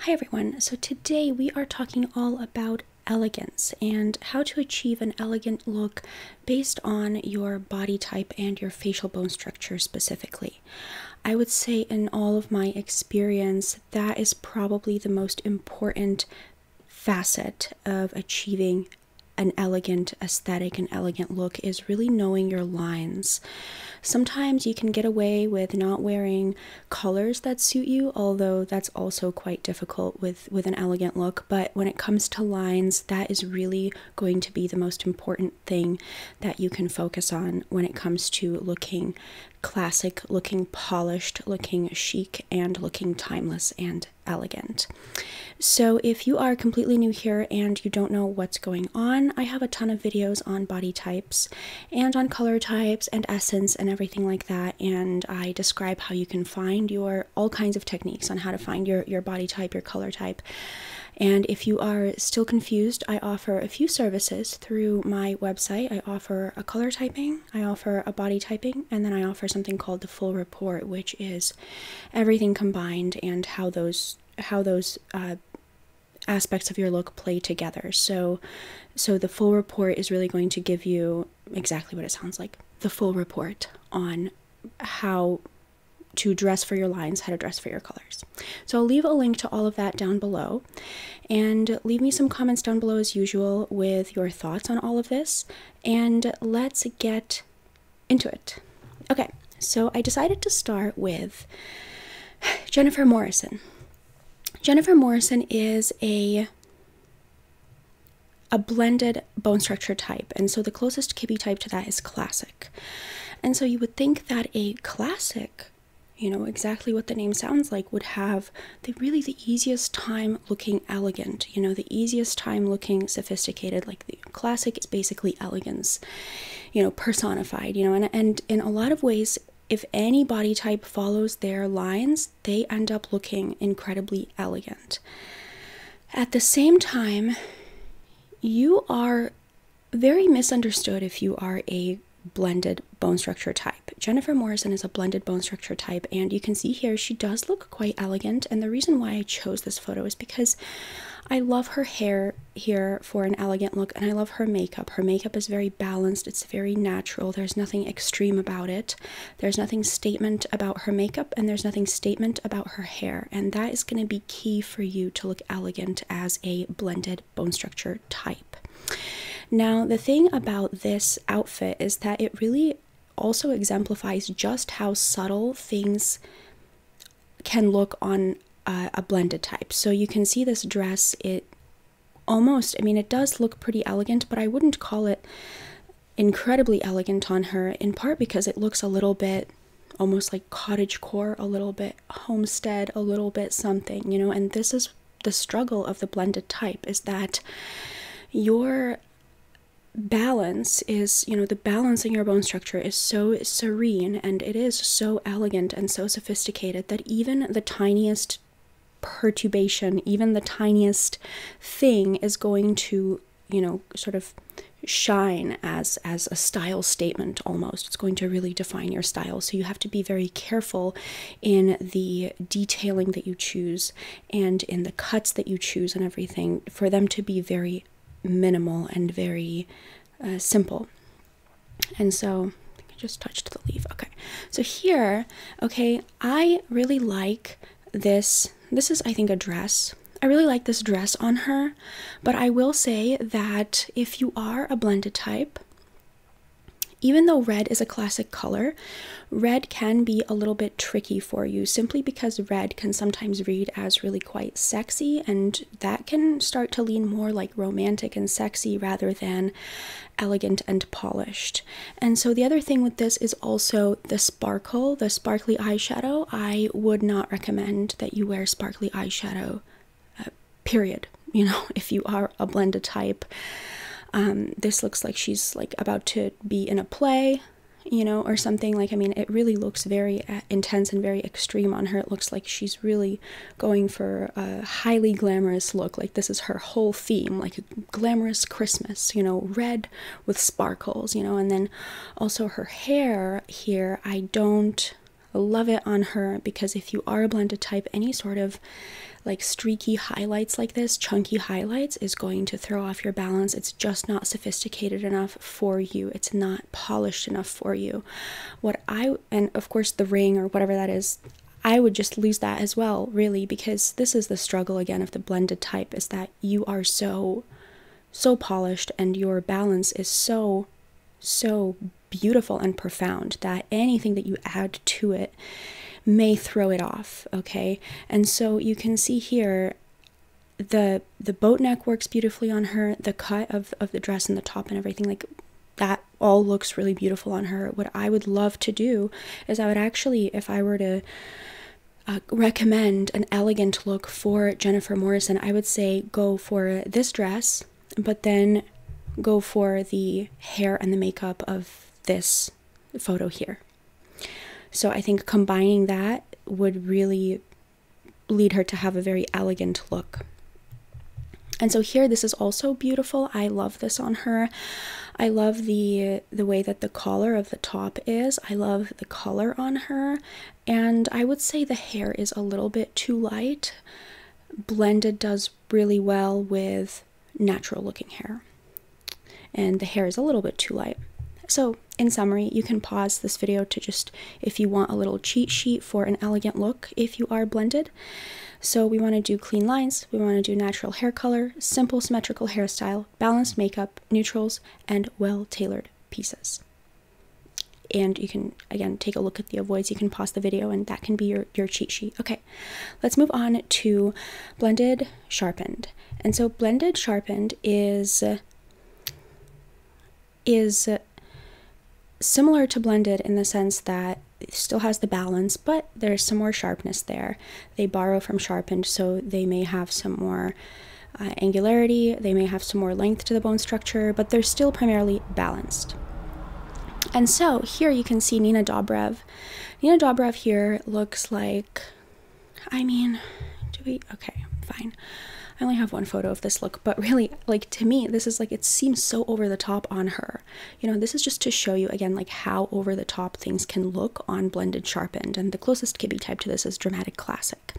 Hi everyone, so today we are talking all about elegance and how to achieve an elegant look based on your body type and your facial bone structure specifically. I would say in all of my experience, that is probably the most important facet of achieving an elegant aesthetic, an elegant look, is really knowing your lines. Sometimes you can get away with not wearing colors that suit you, although that's also quite difficult with an elegant look. But when it comes to lines, that is really going to be the most important thing that you can focus on when it comes to looking classic, looking polished, looking chic, and looking timeless and elegant. So if you are completely new here and you don't know what's going on, I have a ton of videos on body types and on color types and essence and everything like that, and I describe how you can find all kinds of techniques on how to find your body type, your color type. And if you are still confused, I offer a few services through my website. I offer a color typing, I offer a body typing, and then I offer something called the full report, which is everything combined and how those aspects of your look play together. So the full report is really going to give you exactly what it sounds like, the full report on how to dress for your lines, how to dress for your colors. So I'll leave a link to all of that down below, and leave me some comments down below as usual with your thoughts on all of this, and let's get into it. Okay, so I decided to start with Jennifer Morrison. Jennifer Morrison is a blended bone structure type, and so the closest Kibbe type to that is classic. And so you would think that a classic, exactly what the name sounds like, would have the easiest time looking elegant, the easiest time looking sophisticated. Like the classic is basically elegance, personified, and in a lot of ways, if any body type follows their lines, they end up looking incredibly elegant. At the same time, you are very misunderstood if you are a blended bone structure type. Jennifer Morrison is a blended bone structure type, and you can see here she does look quite elegant, and the reason why I chose this photo is because I love her hair here for an elegant look, and I love her makeup. Her makeup is very balanced, it's very natural, there's nothing extreme about it, there's nothing statement about her makeup, and there's nothing statement about her hair, and that is going to be key for you to look elegant as a blended bone structure type. Now, the thing about this outfit is that it really also exemplifies just how subtle things can look on a blended type. So you can see this dress, it does look pretty elegant, but I wouldn't call it incredibly elegant on her, in part because it looks a little bit almost like cottagecore, a little bit homestead, a little bit something, and this is the struggle of the blended type, is that your balance is, the balance in your bone structure is so serene and it is so elegant and so sophisticated that even the tiniest perturbation, even the tiniest thing is going to, sort of shine as a style statement almost. It's going to really define your style. So you have to be very careful in the detailing that you choose and in the cuts that you choose and everything for them to be very minimal and very simple. And so I think I just touched the leaf. Okay, so here, I really like this. This is, I think, a dress. I really like this dress on her, but I will say that if you are a blended type, even though red is a classic color, red can be a little bit tricky for you simply because red can sometimes read as really quite sexy, and that can start to lean more like romantic and sexy rather than elegant and polished. And so the other thing with this is also the sparkly eyeshadow. I would not recommend that you wear sparkly eyeshadow, period. If you are a blended type. This looks like she's like about to be in a play, or something. It really looks very intense and very extreme on her. It looks like she's really going for a highly glamorous look. Like this is her whole theme, like a glamorous Christmas, red with sparkles, and then also her hair here, I don't love it on her because if you are a blended type, any sort of like streaky highlights like this, chunky highlights, is going to throw off your balance. It's just not sophisticated enough for you. It's not polished enough for you. And of course the ring or whatever that is, I would just lose that as well, really, because this is the struggle again of the blended type, is that you are so polished and your balance is so beautiful and profound that anything that you add to it may throw it off, okay? And so you can see here the boat neck works beautifully on her, the cut of the dress and the top and everything, like that all looks really beautiful on her. What I would love to do is I would actually, if I were to recommend an elegant look for Jennifer Morrison, I would say go for this dress, but then go for the hair and the makeup of this photo here. So I think combining that would really lead her to have a very elegant look. And so here, this is also beautiful. I love this on her. I love the way that the collar of the top is. I love the color on her. And I would say the hair is a little bit too light. Blended does really well with natural looking hair. And the hair is a little bit too light. So in summary, you can pause this video to just, if you want a little cheat sheet for an elegant look if you are blended. So we want to do clean lines, we want to do natural hair color, simple symmetrical hairstyle, balanced makeup, neutrals, and well-tailored pieces. And you can, again, take a look at the avoids. You can pause the video and that can be your cheat sheet. Okay, let's move on to blended sharpened. And so blended sharpened is similar to blended in the sense that it still has the balance, but there's some more sharpness there. They borrow from sharpened, so they may have some more angularity, they may have some more length to the bone structure, but they're still primarily balanced. And so here you can see Nina Dobrev. Nina Dobrev here looks like, I mean, okay, fine. I only have one photo of this look, but really, like, to me, this is like, it seems so over the top on her. You know, this is just to show you again, like, how over the top things can look on blended sharpened. And the closest Kibbe type to this is dramatic classic.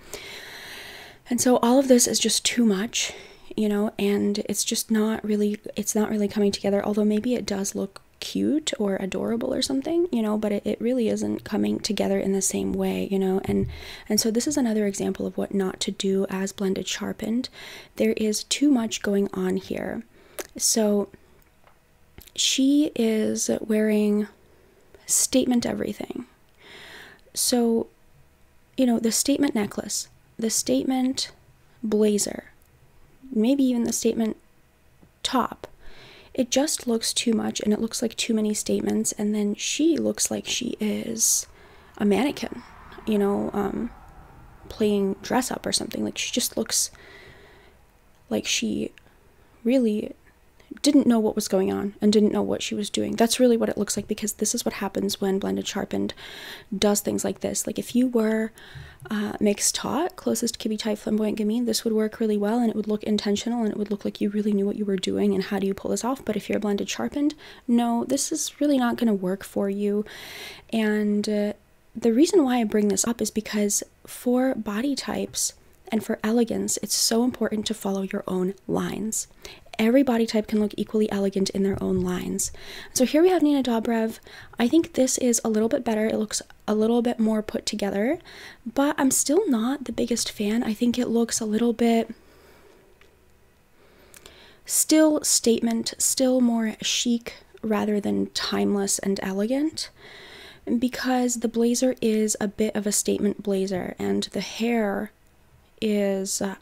And so all of this is just too much, you know, and it's just not really, it's not really coming together, although maybe it does look cute or adorable or something, you know, but it really isn't coming together in the same way, you know. And so this is another example of what not to do as blended sharpened. There is too much going on here. So she is wearing statement everything. So, you know, the statement necklace, the statement blazer, maybe even the statement top, it just looks too much and it looks like too many statements. And then she looks like she is a mannequin, you know, playing dress up or something. Like, she just looks like she really didn't know what was going on and didn't know what she was doing. That's really what it looks like, because this is what happens when blended sharpened does things like this. Like, if you were mixed taut, closest Kibbe type flamboyant gamine, this would work really well and it would look intentional and it would look like you really knew what you were doing and how do you pull this off. But if you're blended sharpened, no, this is really not going to work for you. And the reason why I bring this up is because for body types and for elegance, it's so important to follow your own lines. Every body type can look equally elegant in their own lines. So here we have Nina Dobrev. I think this is a little bit better. It looks a little bit more put together, but I'm still not the biggest fan. I think it looks a little bit still statement, still more chic rather than timeless and elegant, because the blazer is a bit of a statement blazer and the hair is a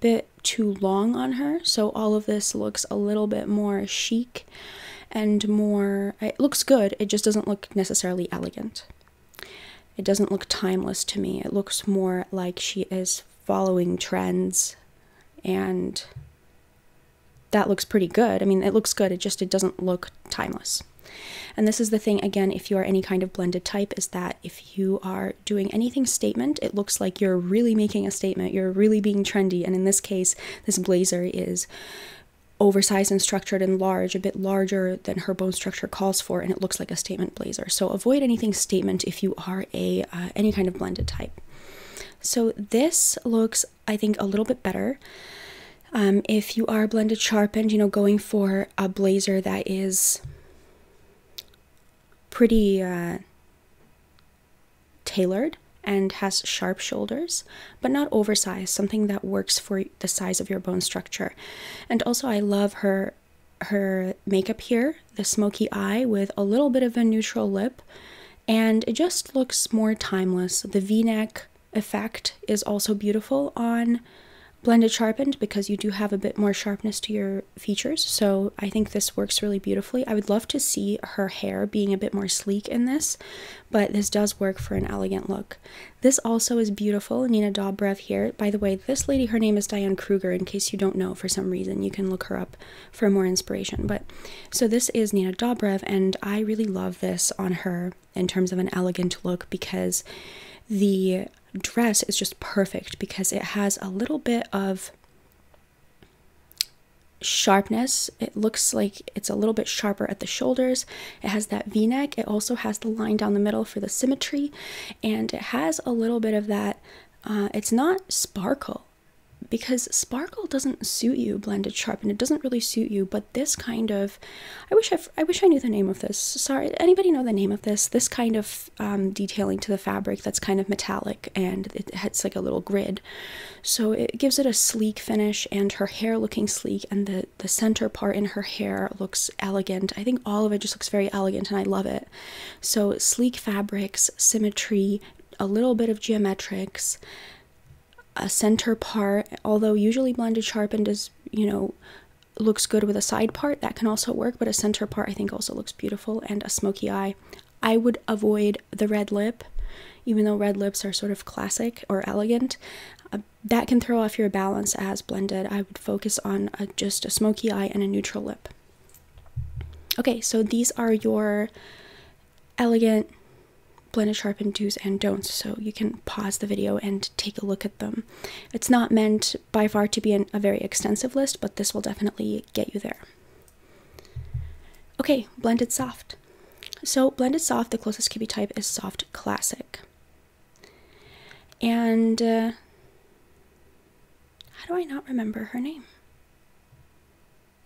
bit too long on her, so all of this looks a little bit more chic and more, it looks good, it just doesn't look necessarily elegant. It doesn't look timeless to me. It looks more like she is following trends, and that looks pretty good. I mean, it looks good, it doesn't look timeless. And this is the thing, again, if you are any kind of blended type, is that if you are doing anything statement, it looks like you're really making a statement, you're really being trendy. And in this case, this blazer is oversized and structured and large, a bit larger than her bone structure calls for, and it looks like a statement blazer. So avoid anything statement if you are any kind of blended type. So this looks, I think, a little bit better. If you are blended sharpened, you know, going for a blazer that is pretty tailored and has sharp shoulders, but not oversized, something that works for the size of your bone structure. And also I love her makeup here, the smoky eye with a little bit of a neutral lip, and it just looks more timeless. The V-neck effect is also beautiful on blended sharpened because you do have a bit more sharpness to your features, so I think this works really beautifully. I would love to see her hair being a bit more sleek in this, but this does work for an elegant look. This also is beautiful, Nina Dobrev here. By the way, this lady, her name is Diane Kruger, in case you don't know for some reason. You can look her up for more inspiration. But so this is Nina Dobrev, and I really love this on her in terms of an elegant look because the dress is just perfect because it has a little bit of sharpness. It looks like it's a little bit sharper at the shoulders. It has that V-neck. It also has the line down the middle for the symmetry, and it has a little bit of that it's not sparkle, because sparkle doesn't suit you, blended sharpened. It doesn't really suit you, but this kind of, I wish I knew the name of this. Sorry, anybody know the name of this? This kind of detailing to the fabric that's kind of metallic, and it's like a little grid. So it gives it a sleek finish, and her hair looking sleek, and the center part in her hair looks elegant. I think all of it just looks very elegant, and I love it. So sleek fabrics, symmetry, a little bit of geometrics, a center part, although usually blended sharpened is, you know, looks good with a side part, that can also work, but a center part I think also looks beautiful, and a smoky eye. I would avoid the red lip, even though red lips are sort of classic or elegant. That can throw off your balance as blended. I would focus on just a smoky eye and a neutral lip. Okay, so these are your elegant blended sharpened do's and don'ts, so you can pause the video and take a look at them. It's not meant by far to be a very extensive list, but this will definitely get you there. Okay, blended soft. So blended soft, the closest kippy type is soft classic. And how do I not remember her name?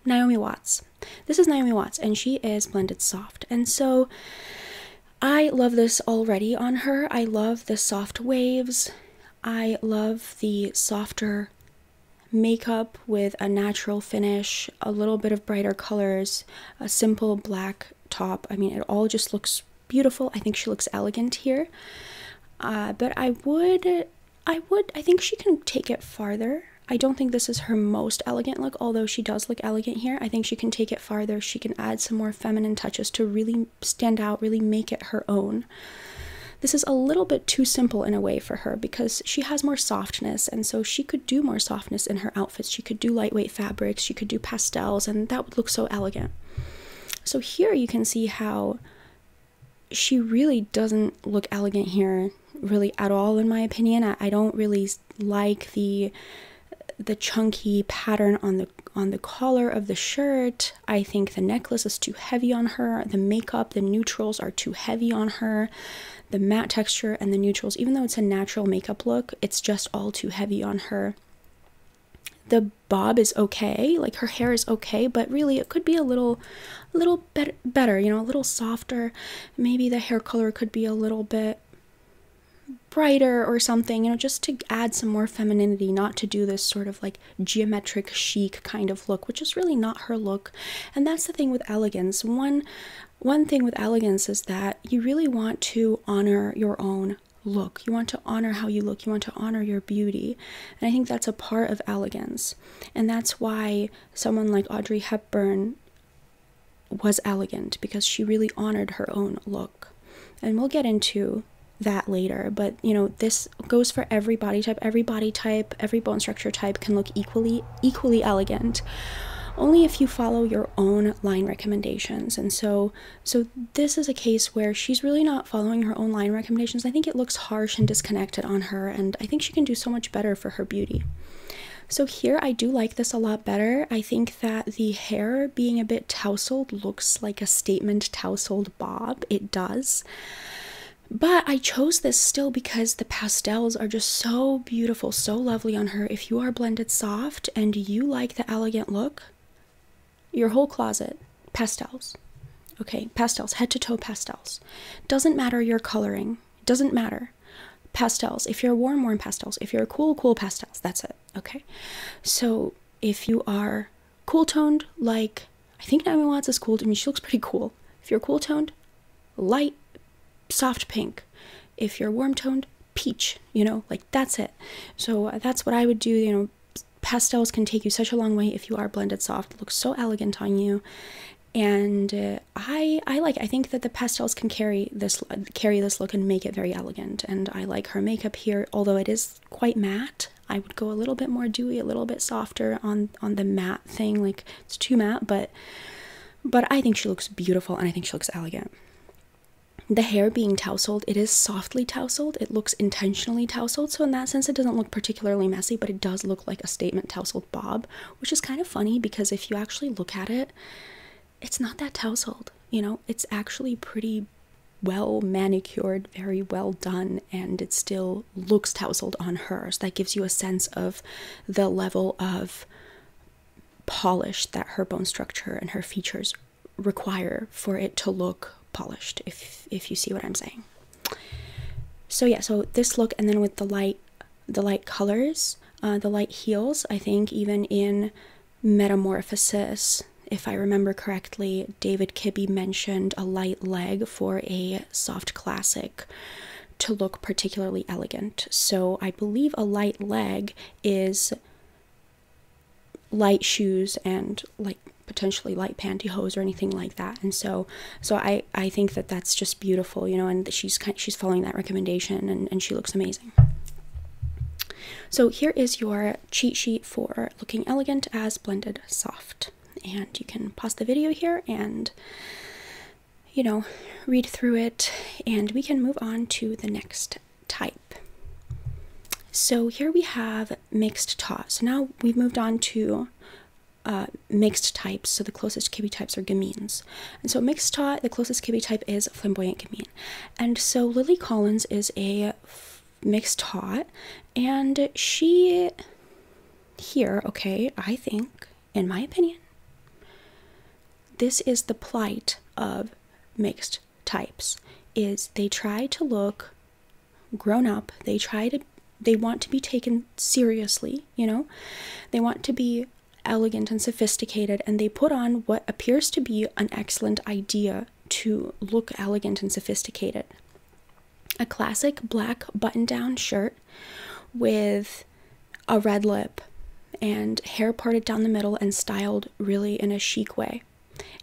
Naomi Watts. This is Naomi Watts, and she is blended soft. And so I love this already on her. I love the soft waves. I love the softer makeup with a natural finish, a little bit of brighter colors, a simple black top. I mean, it all just looks beautiful. I think she looks elegant here. But I think she can take it farther. I don't think this is her most elegant look, although she does look elegant here. I think she can take it farther. She can add some more feminine touches to really stand out, really make it her own. This is a little bit too simple in a way for her because she has more softness, and so she could do more softness in her outfits. She could do lightweight fabrics, she could do pastels, and that would look so elegant. So here you can see how she really doesn't look elegant here really at all, in my opinion. I don't really like the chunky pattern on the collar of the shirt. I think the necklace is too heavy on her. The makeup, the neutrals are too heavy on her. The matte texture and the neutrals, even though it's a natural makeup look, it's just all too heavy on her. The bob is okay, like her hair is okay, but really it could be a little better, you know, a little softer. Maybe the hair color could be a little bit brighter or something, you know, just to add some more femininity, not to do this sort of like geometric chic kind of look, which is really not her look. And that's the thing with elegance. One thing with elegance is that you really want to honor your own look. You want to honor how you look. You want to honor your beauty. And I think that's a part of elegance. And that's why someone like Audrey Hepburn was elegant, because she really honored her own look. And we'll get into that later, but you know, this goes for every body type. Every body type, every bone structure type can look equally elegant, only if you follow your own line recommendations. And so this is a case where she's really not following her own line recommendations. I think it looks harsh and disconnected on her, and I think she can do so much better for her beauty. So here I do like this a lot better. I think that the hair being a bit tousled looks like a statement tousled bob. It does. But I chose this still because the pastels are just so beautiful, so lovely on her. If you are blended soft and you like the elegant look, your whole closet, pastels. Okay, pastels, head to toe pastels. Doesn't matter your coloring, doesn't matter. Pastels. If you're warm, warm pastels. If you're cool, cool pastels. That's it. Okay. So if you are cool toned, like I think Naomi Watts is cool. I mean, she looks pretty cool. If you're cool toned, light, soft pink. If you're warm toned, peach. You know, like that's it. So that's what I would do. You know, pastels can take you such a long way if you are blended soft. It looks so elegant on you. And I think that the pastels can carry this look and make it very elegant. And I like her makeup here, although it is quite matte. I would go a little bit more dewy, a little bit softer on the matte thing. Like it's too matte, but I think she looks beautiful and I think she looks elegant. The hair being tousled, it is softly tousled. It looks intentionally tousled, so in that sense it doesn't look particularly messy, but it does look like a statement tousled bob, which is kind of funny because if you actually look at it, it's not that tousled, you know, it's actually pretty well manicured, very well done, and it still looks tousled on her. So that gives you a sense of the level of polish that her bone structure and her features require for it to look polished, if you see what I'm saying. So yeah, so this look, and then with the light colors, the light heels, I think even in Metamorphosis, if I remember correctly, David Kibbe mentioned a light leg for a soft classic to look particularly elegant. So I believe a light leg is light shoes and like potentially light pantyhose or anything like that. And so I think that that's just beautiful, you know, and she's following that recommendation, and she looks amazing. So here is your cheat sheet for looking elegant as blended soft. And you can pause the video here and, you know, read through it, and we can move on to the next type. So here we have mixed taut. So now we've moved on to mixed types. So the closest Kibbe types are Gamines. And so mixed taut, the closest Kibbe type is flamboyant Gamine. And so Lily Collins is a mixed taut, and she here, okay, I think, in my opinion, this is the plight of mixed types, is they try to look grown up, they want to be taken seriously, you know, they want to be elegant and sophisticated, and they put on what appears to be an excellent idea to look elegant and sophisticated. A classic black button-down shirt with a red lip and hair parted down the middle and styled really in a chic way.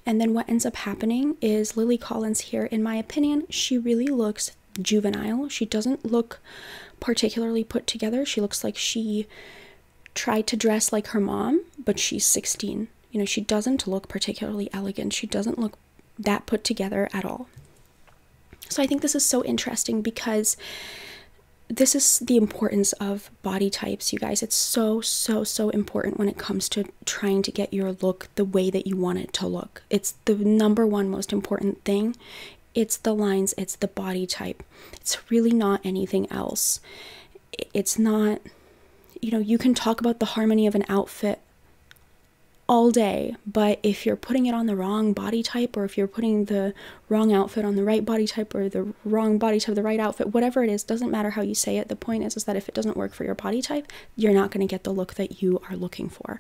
And then what ends up happening is Lily Collins here, in my opinion, she really looks juvenile. She doesn't look particularly put together. She looks like she tried to dress like her mom, but she's 16. You know, she doesn't look particularly elegant. She doesn't look that put together at all. So I think this is so interesting because this is the importance of body types, you guys. It's so, so, so important when it comes to trying to get your look the way that you want it to look. It's the number one most important thing. It's the lines, it's the body type. It's really not anything else. It's not, you know, you can talk about the harmony of an outfit all day, but if you're putting it on the wrong body type, or if you're putting the wrong outfit on the right body type, or the wrong body type the right outfit, whatever it is, doesn't matter how you say it. The point is that if it doesn't work for your body type, you're not going to get the look that you are looking for.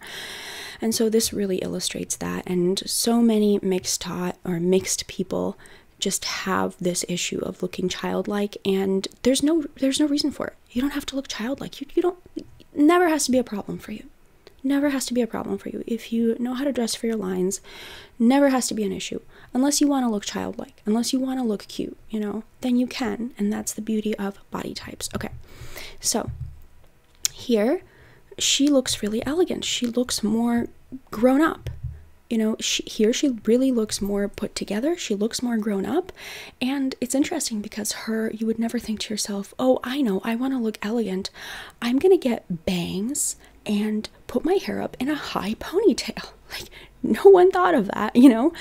And so this really illustrates that, and so many mixed people just have this issue of looking childlike, and there's no reason for it. You don't have to look childlike. You don't, never has to be a problem for you. Never has to be a problem for you. If you know how to dress for your lines, never has to be an issue. Unless you want to look childlike, unless you want to look cute, you know, then you can. And that's the beauty of body types. Okay, so here she looks really elegant. She looks more grown up. You know, she really looks more put together. She looks more grown up. And it's interesting because you would never think to yourself, oh, I know, I want to look elegant. I'm going to get bangs and put my hair up in a high ponytail. like, no one thought of that, you know,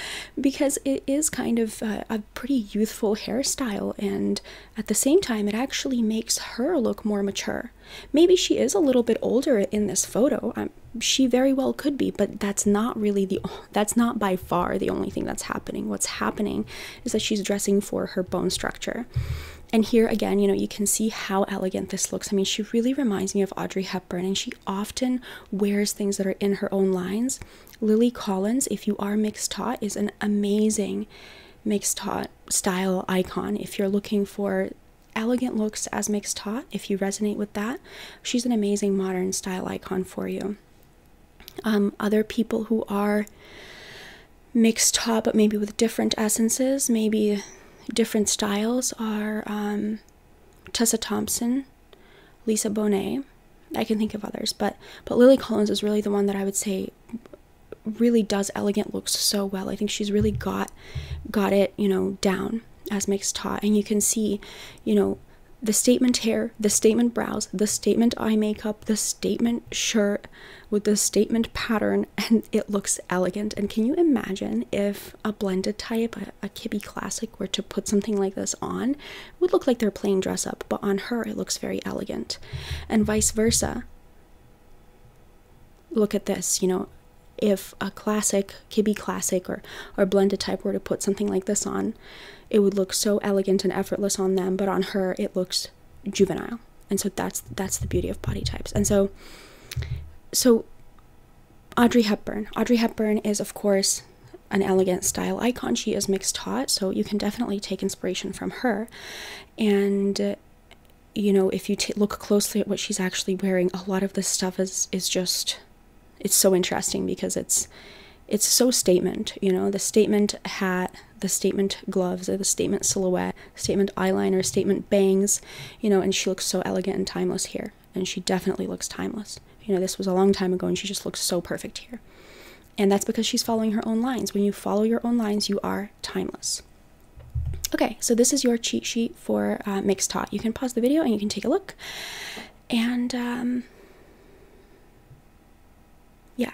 because it is kind of a pretty youthful hairstyle, and at the same time it actually makes her look more mature. Maybe she is a little bit older in this photo. She very well could be, but that's not by far the only thing that's happening. What's happening is that she's dressing for her bone structure. And here again, you know, you can see how elegant this looks. I mean, she really reminds me of Audrey Hepburn, and she often wears things that are in her own lines. Lily Collins, if you are mixed taut, is an amazing mixed taut style icon. If you're looking for elegant looks as mixed taut, if you resonate with that, she's an amazing modern style icon for you. Other people who are mixed taut but maybe with different essences, maybe different styles, are Tessa Thompson, Lisa Bonet. I can think of others, but Lily Collins is really the one that I would say really does elegant looks so well. I think she's really got it, you know, down as mixed taut. And you can see, you know, the statement hair, the statement brows, the statement eye makeup, the statement shirt with the statement pattern, and it looks elegant. And can you imagine if a blended type, a Kibbe classic, were to put something like this on? It would look like they're playing dress up, but on her it looks very elegant. And vice versa. Look at this, you know, if a classic, Kibbe classic or blended type were to put something like this on, it would look so elegant and effortless on them, but on her it looks juvenile. And so that's the beauty of body types. And so Audrey Hepburn is, of course, an elegant style icon. She is mixed taut, so you can definitely take inspiration from her. And you know, if you look closely at what she's actually wearing, a lot of this stuff is just, it's so interesting because it's so statement, you know, the statement hat, the statement gloves, or the statement silhouette, statement eyeliner, statement bangs, you know, and she looks so elegant and timeless here. And she definitely looks timeless. You know, this was a long time ago and she just looks so perfect here. And that's because she's following her own lines. When you follow your own lines, you are timeless. Okay, so this is your cheat sheet for mixed taut. You can pause the video and you can take a look. And yeah.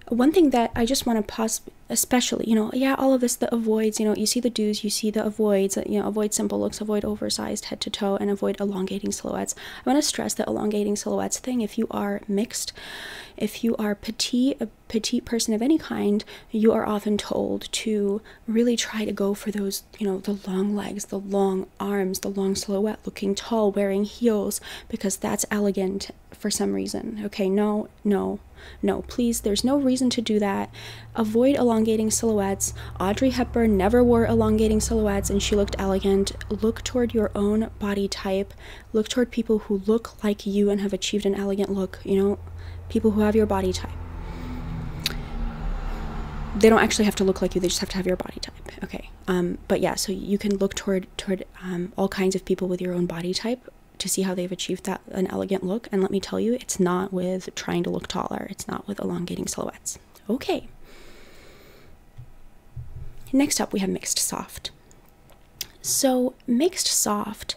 One thing that I just want to pause, especially, you know, yeah, all of this, the avoids, you know, you see the do's, you see the avoids, you know, avoid simple looks, avoid oversized head to toe, and avoid elongating silhouettes. I want to stress that elongating silhouettes thing, if you are mixed, if you are petite, a petite person of any kind, you are often told to really try to go for those, you know, the long legs, the long arms, the long silhouette, looking tall, wearing heels, because that's elegant for some reason. Okay, no, please, there's no reason to do that. Avoid elongating silhouettes. Audrey Hepburn never wore elongating silhouettes and she looked elegant. Look toward your own body type. Look toward people who look like you and have achieved an elegant look, you know, people who have your body type. They don't actually have to look like you, they just have to have your body type. Okay, but yeah, so you can look toward all kinds of people with your own body type to see how they've achieved an elegant look. And let me tell you, it's not with trying to look taller. It's not with elongating silhouettes. Okay. Next up, we have mixed soft. So mixed soft,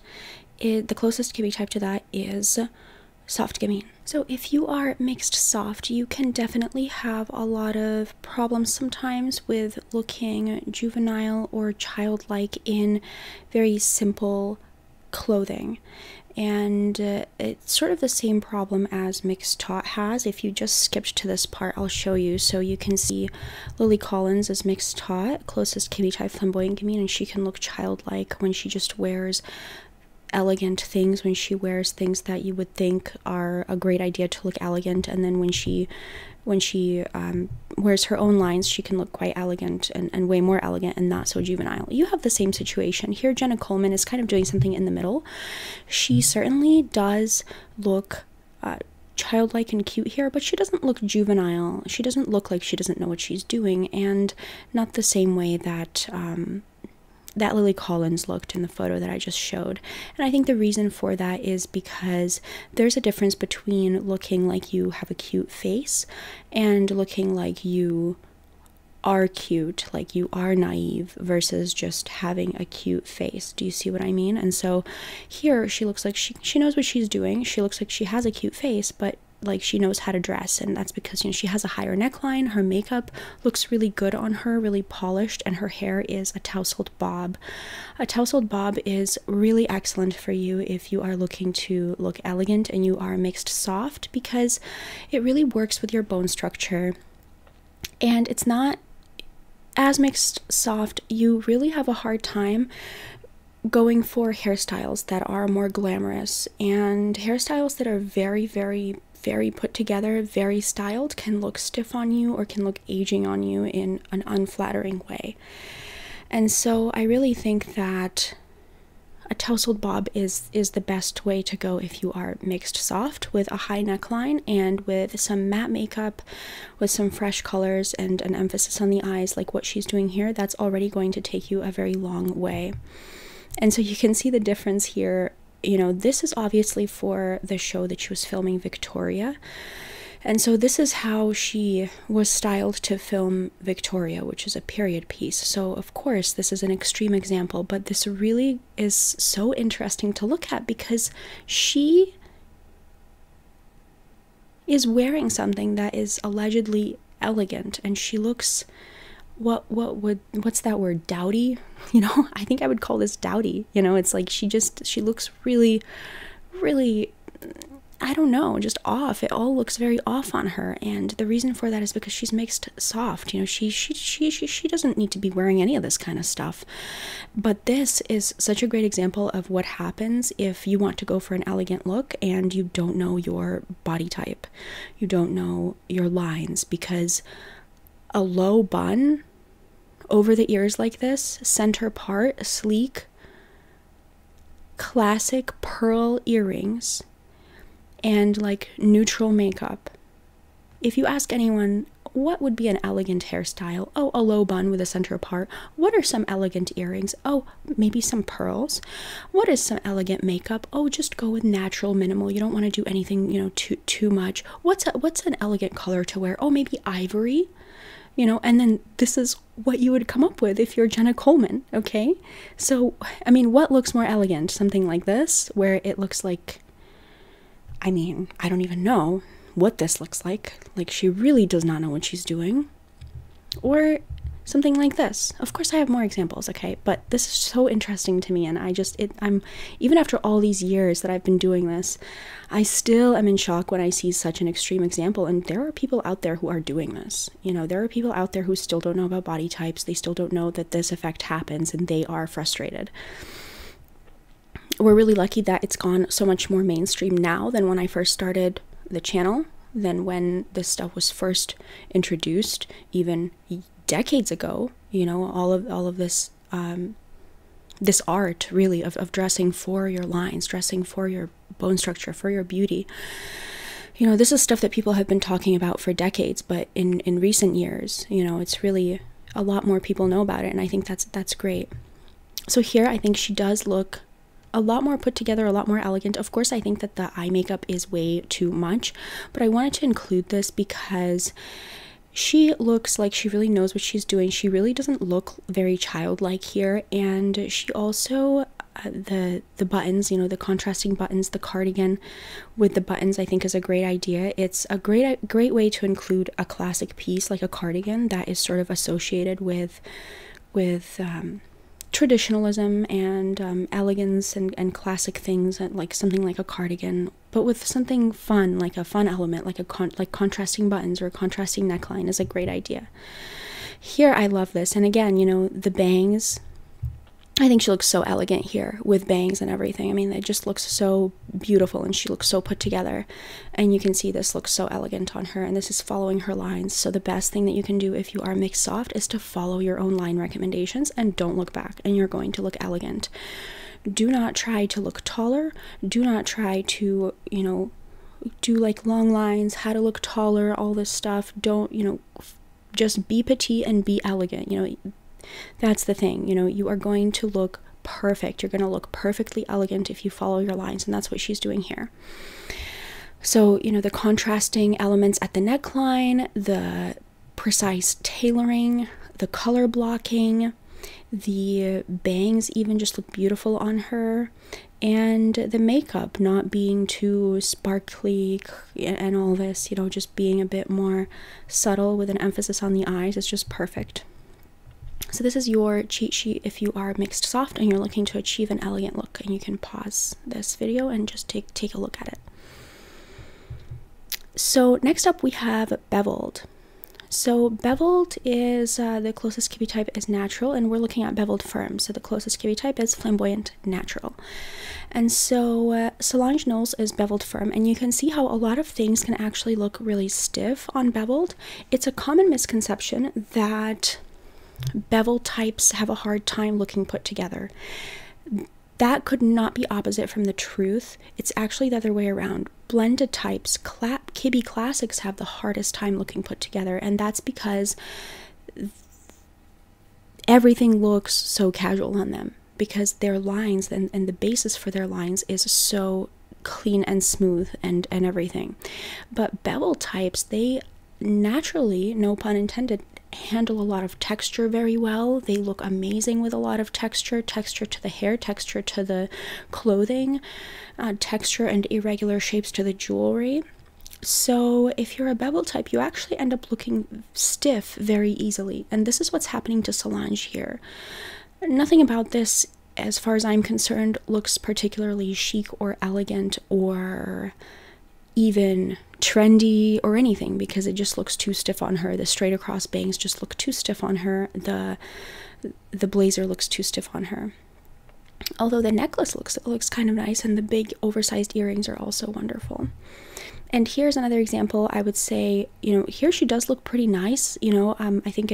the closest Kibbe type to that is soft gamine. So if you are mixed soft, you can definitely have a lot of problems sometimes with looking juvenile or childlike in very simple clothing. And it's sort of the same problem as mixed taut has. If you just skipped to this part, I'll show you. So you can see Lily Collins is mixed taut, closest Kibbe type flamboyant gamine, and she can look childlike when she just wears elegant things, when she wears things that you would think are a great idea to look elegant, and then when she wears her own lines, she can look quite elegant and way more elegant and not so juvenile. You have the same situation here. Jenna Coleman is kind of doing something in the middle. She certainly does look childlike and cute here, but she doesn't look juvenile. She doesn't look like she doesn't know what she's doing, and not the same way that that Lily Collins looked in the photo that I just showed. And I think the reason for that is because there's a difference between looking like you have a cute face and looking like you are cute, like you are naive, versus just having a cute face. Do you see what I mean? And so here she looks like she knows what she's doing. She looks like she has a cute face, but like she knows how to dress, and that's because, you know, she has a higher neckline, her makeup looks really good on her, really polished, and her hair is a tousled bob. A tousled bob is really excellent for you if you are looking to look elegant and you are mixed soft, because it really works with your bone structure, and it's not as mixed soft. You really have a hard time going for hairstyles that are more glamorous, and hairstyles that are very, very, very put together, very styled, can look stiff on you or can look aging on you in an unflattering way. And so I really think that a tousled bob is the best way to go if you are mixed soft with a high neckline and with some matte makeup, with some fresh colors and an emphasis on the eyes like what she's doing here. That's already going to take you a very long way. And so you can see the difference here. You know, this is obviously for the show that she was filming, Victoria. And so this is how she was styled to film Victoria, which is a period piece. So of course this is an extreme example, but this really is so interesting to look at because she is wearing something that is allegedly elegant, and she looks, what's that word, dowdy? You know, I think I would call this dowdy. You know, it's like she looks really, really, I don't know, just off. It all looks very off on her, and the reason for that is because she's mixed soft. You know, she doesn't need to be wearing any of this kind of stuff. But this is such a great example of what happens if you want to go for an elegant look and you don't know your body type, you don't know your lines, because a low bun over the ears like this, center part, sleek, classic pearl earrings, and like neutral makeup. If you ask anyone, what would be an elegant hairstyle? Oh, a low bun with a center part. What are some elegant earrings? Oh, maybe some pearls. What is some elegant makeup? Oh, just go with natural, minimal. You don't want to do anything, you know, too much. What's an elegant color to wear? Oh, maybe ivory. You know, and then this is what you would come up with if you're Jenna Coleman, okay? So, I mean, what looks more elegant? Something like this, where it looks like, I mean, I don't even know what this looks like she really does not know what she's doing. Or something like this. Of course, I have more examples, okay? But this is so interesting to me, and I'm even after all these years that I've been doing this, I still am in shock when I see such an extreme example. And there are people out there who are doing this. You know, there are people out there who still don't know about body types. They still don't know that this effect happens, and they are frustrated. We're really lucky that it's gone so much more mainstream now than when I first started the channel, than when this stuff was first introduced, even decades ago. You know, all of this this art really of dressing for your lines, dressing for your bone structure, for your beauty. You know, this is stuff that people have been talking about for decades, but in recent years, you know, it's really a lot more people know about it, and I think that's great. So here I think she does look a lot more put together, a lot more elegant. Of course, I think that the eye makeup is way too much, but I wanted to include this because she looks like she really knows what she's doing. She really doesn't look very childlike here, and she also, the buttons, you know, the contrasting buttons, the cardigan with the buttons, I think is a great idea. It's a great way to include a classic piece like a cardigan that is sort of associated with traditionalism and elegance and classic things, and like something like a cardigan, but with something fun, like a fun element, like contrasting buttons or a contrasting neckline is a great idea. Here I love this, and again, you know, the bangs, I think she looks so elegant here with bangs and everything. I mean, it just looks so beautiful, and she looks so put together, and you can see this looks so elegant on her, and this is following her lines. So the best thing that you can do if you are mixed soft is to follow your own line recommendations and don't look back, and you're going to look elegant. Do not try to look taller. Do not try to, you know, do like long lines, how to look taller, all this stuff. Don't, you know, just be petite and be elegant. You know, that's the thing. You know, you are going to look perfect. You're going to look perfectly elegant if you follow your lines, and that's what she's doing here. So, you know, the contrasting elements at the neckline, the precise tailoring, the color blocking, The bangs even just look beautiful on her, and the makeup not being too sparkly and all this, you know, just being a bit more subtle with an emphasis on the eyes is just perfect. So this is your cheat sheet if you are mixed soft and you're looking to achieve an elegant look, and you can pause this video and just take a look at it. So next up we have beveled. So beveled is the closest KB type is natural, and we're looking at beveled firm. So the closest KB type is flamboyant natural. And so Solange Knowles is beveled firm, and you can see how a lot of things can actually look really stiff on beveled. It's a common misconception that beveled types have a hard time looking put together. That could not be opposite from the truth. It's actually the other way around. Blended types, KB classics, have the hardest time looking put together, and that's because everything looks so casual on them, because their lines and the basis for their lines is so clean and smooth and everything. But bevel types, they naturally, no pun intended, handle a lot of texture very well. They look amazing with a lot of texture to the hair, texture to the clothing, texture and irregular shapes to the jewelry. So if you're a bevel type, you actually end up looking stiff very easily, and this is what's happening to Solange here. Nothing about this, as far as I'm concerned, looks particularly chic or elegant or even trendy or anything, because it just looks too stiff on her. The straight across bangs just look too stiff on her. The blazer looks too stiff on her. Although the necklace looks kind of nice, and the big oversized earrings are also wonderful. And here's another example. I would say, you know, here she does look pretty nice. You know, I think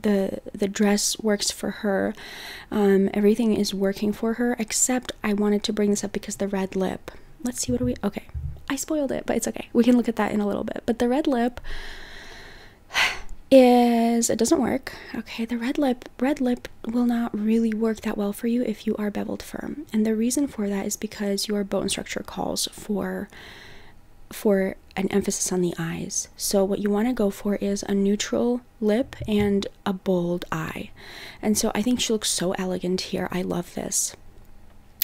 the dress works for her. Everything is working for her, except I wanted to bring this up because the red lip. Let's see, okay. I spoiled it, but it's okay. We can look at that in a little bit. But the red lip it doesn't work. Okay, the red lip will not really work that well for you if you are beveled firm. And the reason for that is because your bone structure calls for an emphasis on the eyes. So what you want to go for is a neutral lip and a bold eye. And so I think she looks so elegant here. I love this.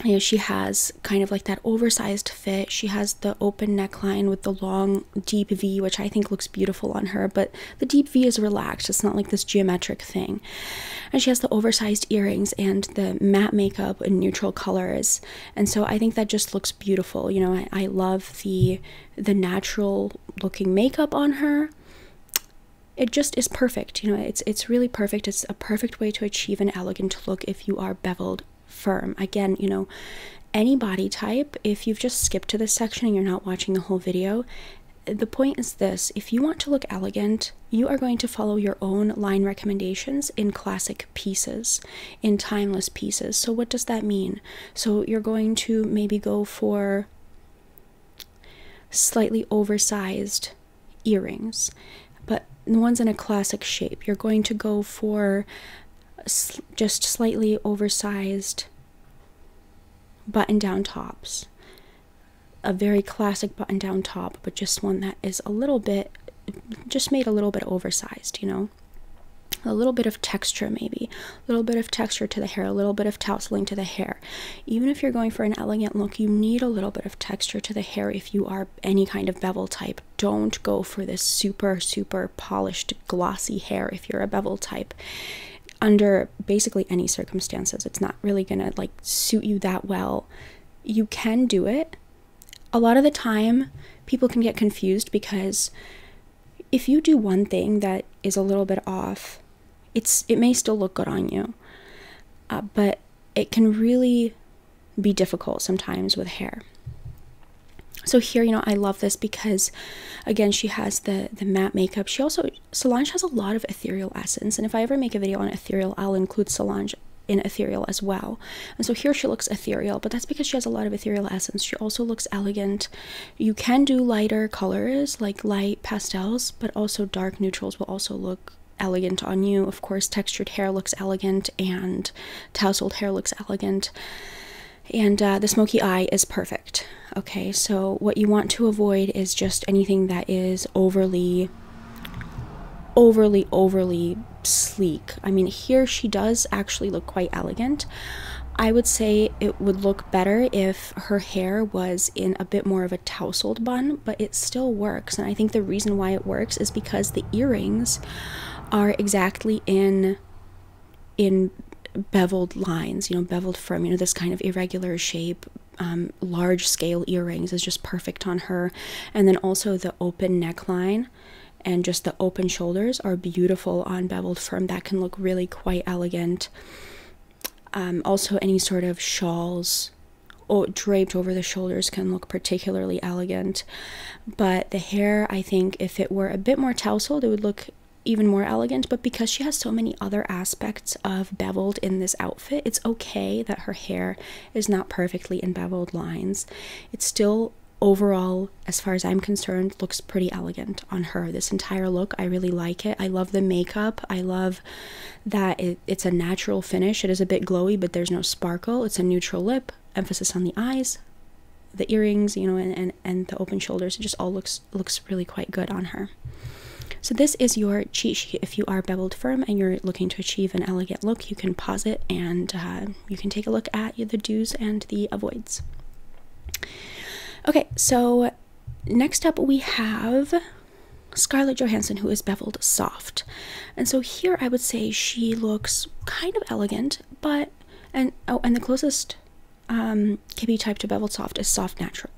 You know, she has kind of like that oversized fit. She has the open neckline with the long deep V, which I think looks beautiful on her, but the deep V is relaxed. It's not like this geometric thing. And she has the oversized earrings and the matte makeup in neutral colors. And so I think that just looks beautiful. You know, I love the natural looking makeup on her. It just is perfect. You know, it's really perfect. It's a perfect way to achieve an elegant look if you are beveled firm. Again, you know, any body type, if you've just skipped to this section and you're not watching the whole video, the point is this: if you want to look elegant, you are going to follow your own line recommendations in classic pieces, in timeless pieces. So what does that mean? So you're going to maybe go for slightly oversized earrings, but the ones in a classic shape. You're going to go for just slightly oversized button-down tops, a very classic button-down top, but just one that is a little bit, just made a little bit oversized, you know, a little bit of texture, maybe a little bit of texture to the hair, a little bit of tousling to the hair. Even if you're going for an elegant look, you need a little bit of texture to the hair. If you are any kind of bevel type, don't go for this super polished glossy hair if you're a bevel type. Under basically any circumstances, it's not really gonna like suit you that well. You can do it. A lot of the time people can get confused, because if you do one thing that is a little bit off, it may still look good on you, but it can really be difficult sometimes with hair. So here, you know, I love this because, again, she has the matte makeup. Solange has a lot of ethereal essence, and if I ever make a video on ethereal, I'll include Solange in ethereal as well. And so here she looks ethereal, but that's because she has a lot of ethereal essence. She also looks elegant. You can do lighter colors, like light pastels, but also dark neutrals will also look elegant on you. Of course, textured hair looks elegant, and tousled hair looks elegant. And the smoky eye is perfect. Okay, so what you want to avoid is just anything that is overly sleek. I mean, here she does actually look quite elegant. I would say it would look better if her hair was in a bit more of a tousled bun, but it still works. And I think the reason why it works is because the earrings are exactly in beveled lines, you know, beveled from, you know, this kind of irregular shape. Large scale earrings is just perfect on her. And then also the open neckline and just the open shoulders are beautiful on beveled femme. That can look really quite elegant. Also any sort of shawls draped over the shoulders can look particularly elegant. But the hair, I think if it were a bit more tousled, it would look even more elegant. But because she has so many other aspects of beveled in this outfit, it's okay that her hair is not perfectly in beveled lines. It's still overall, as far as I'm concerned, looks pretty elegant on her. This entire look, I really like it. I love the makeup. I love that it's a natural finish. It is a bit glowy, but there's no sparkle. It's a neutral lip, emphasis on the eyes, the earrings, you know, and the open shoulders. It just all looks really quite good on her. So this is your cheat sheet. If you are beveled femme and you're looking to achieve an elegant look, you can pause it and you can take a look at the do's and the avoids. Okay, so next up we have Scarlett Johansson, who is beveled soft. And so here I would say she looks kind of elegant, but, and the closest kippy type to beveled soft is soft natural.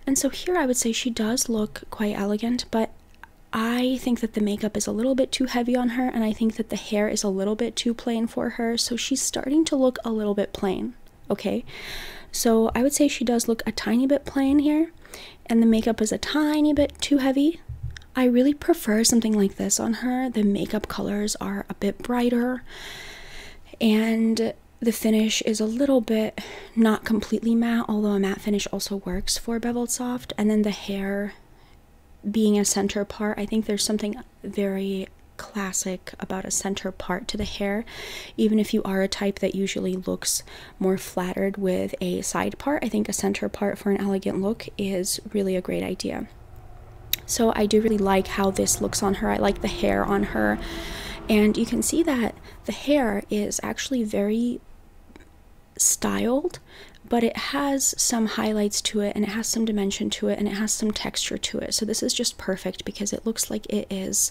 And so here I would say she does look quite elegant, but I think that the makeup is a little bit too heavy on her, and I think that the hair is a little bit too plain for her, so she's starting to look a little bit plain, okay? So I would say she does look a tiny bit plain here, and the makeup is a tiny bit too heavy. I really prefer something like this on her. The makeup colors are a bit brighter, and the finish is a little bit not completely matte, although a matte finish also works for beveled soft. And then the hair being a center part, I think there's something very classic about a center part to the hair, even if you are a type that usually looks more flattered with a side part. I think a center part for an elegant look is really a great idea. So I do really like how this looks on her. I like the hair on her, and you can see that the hair is actually very styled, but it has some highlights to it, and it has some dimension to it, and it has some texture to it. So this is just perfect because it looks like it is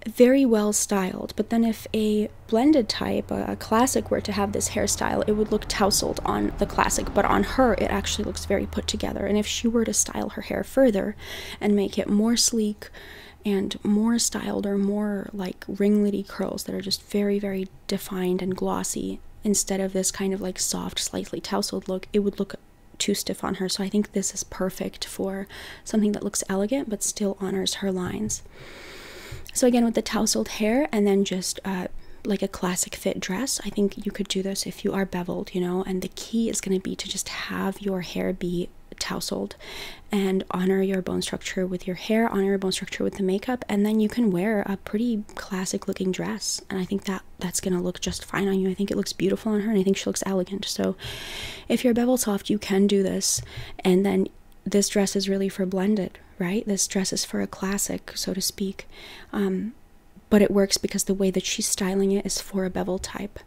very well styled. But then if a blended type, a classic, were to have this hairstyle, it would look tousled on the classic, but on her it actually looks very put together. And if she were to style her hair further and make it more sleek and more styled, or more like ringlety curls that are just very, very defined and glossy, instead of this kind of like soft, slightly tousled look, it would look too stiff on her. So I think this is perfect for something that looks elegant but still honors her lines. So again, with the tousled hair and then just like a classic fit dress, I think you could do this if you are beveled, you know, and the key is going to be to just have your hair be tousled and honor your bone structure with your hair, honor your bone structure with the makeup, and then you can wear a pretty classic looking dress. And I think that that's going to look just fine on you. I think it looks beautiful on her, and I think she looks elegant. So if you're beveled soft, you can do this. And then this dress is really for blended, right? This dress is for a classic, so to speak. But it works because the way that she's styling it is for a bevel type.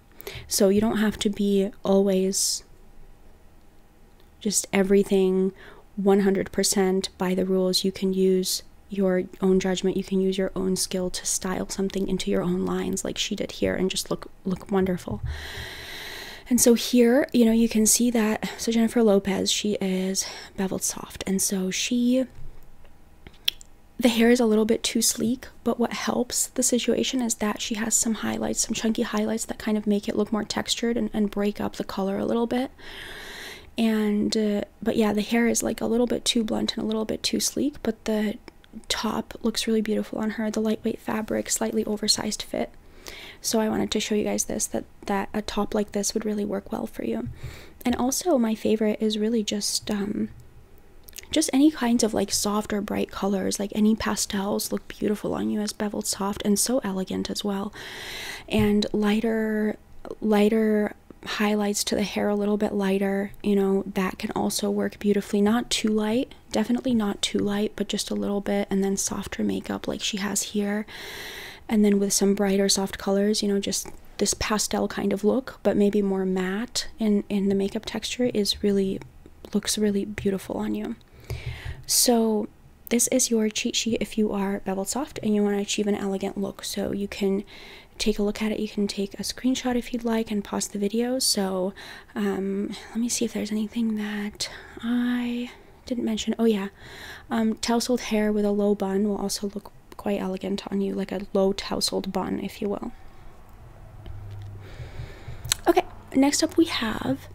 So you don't have to be always just everything 100% by the rules. You can use your own judgment. You can use your own skill to style something into your own lines like she did here and just look wonderful. And so here, you know, you can see that, so Jennifer Lopez, she is beveled soft, and so the hair is a little bit too sleek, but what helps the situation is that she has some highlights, some chunky highlights that kind of make it look more textured and break up the color a little bit. And but yeah, the hair is like a little bit too blunt and a little bit too sleek, but the top looks really beautiful on her. The lightweight fabric, slightly oversized fit. So I wanted to show you guys this, that a top like this would really work well for you. And also my favorite is really just any kinds of like soft or bright colors, like any pastels look beautiful on you as beveled soft, and so elegant as well. And lighter highlights to the hair, a little bit lighter, you know, that can also work beautifully. Not too light, definitely not too light, but just a little bit, and then softer makeup like she has here. and then with some brighter soft colors, you know, just this pastel kind of look, but maybe more matte in the makeup texture looks really beautiful on you. So this is your cheat sheet if you are beveled soft and you want to achieve an elegant look. So you can take a look at it. You can take a screenshot if you'd like and pause the video. So let me see if there's anything that I didn't mention. Oh yeah, tousled hair with a low bun will also look quite elegant on you, like a low tousled bun, if you will. Okay, next up we have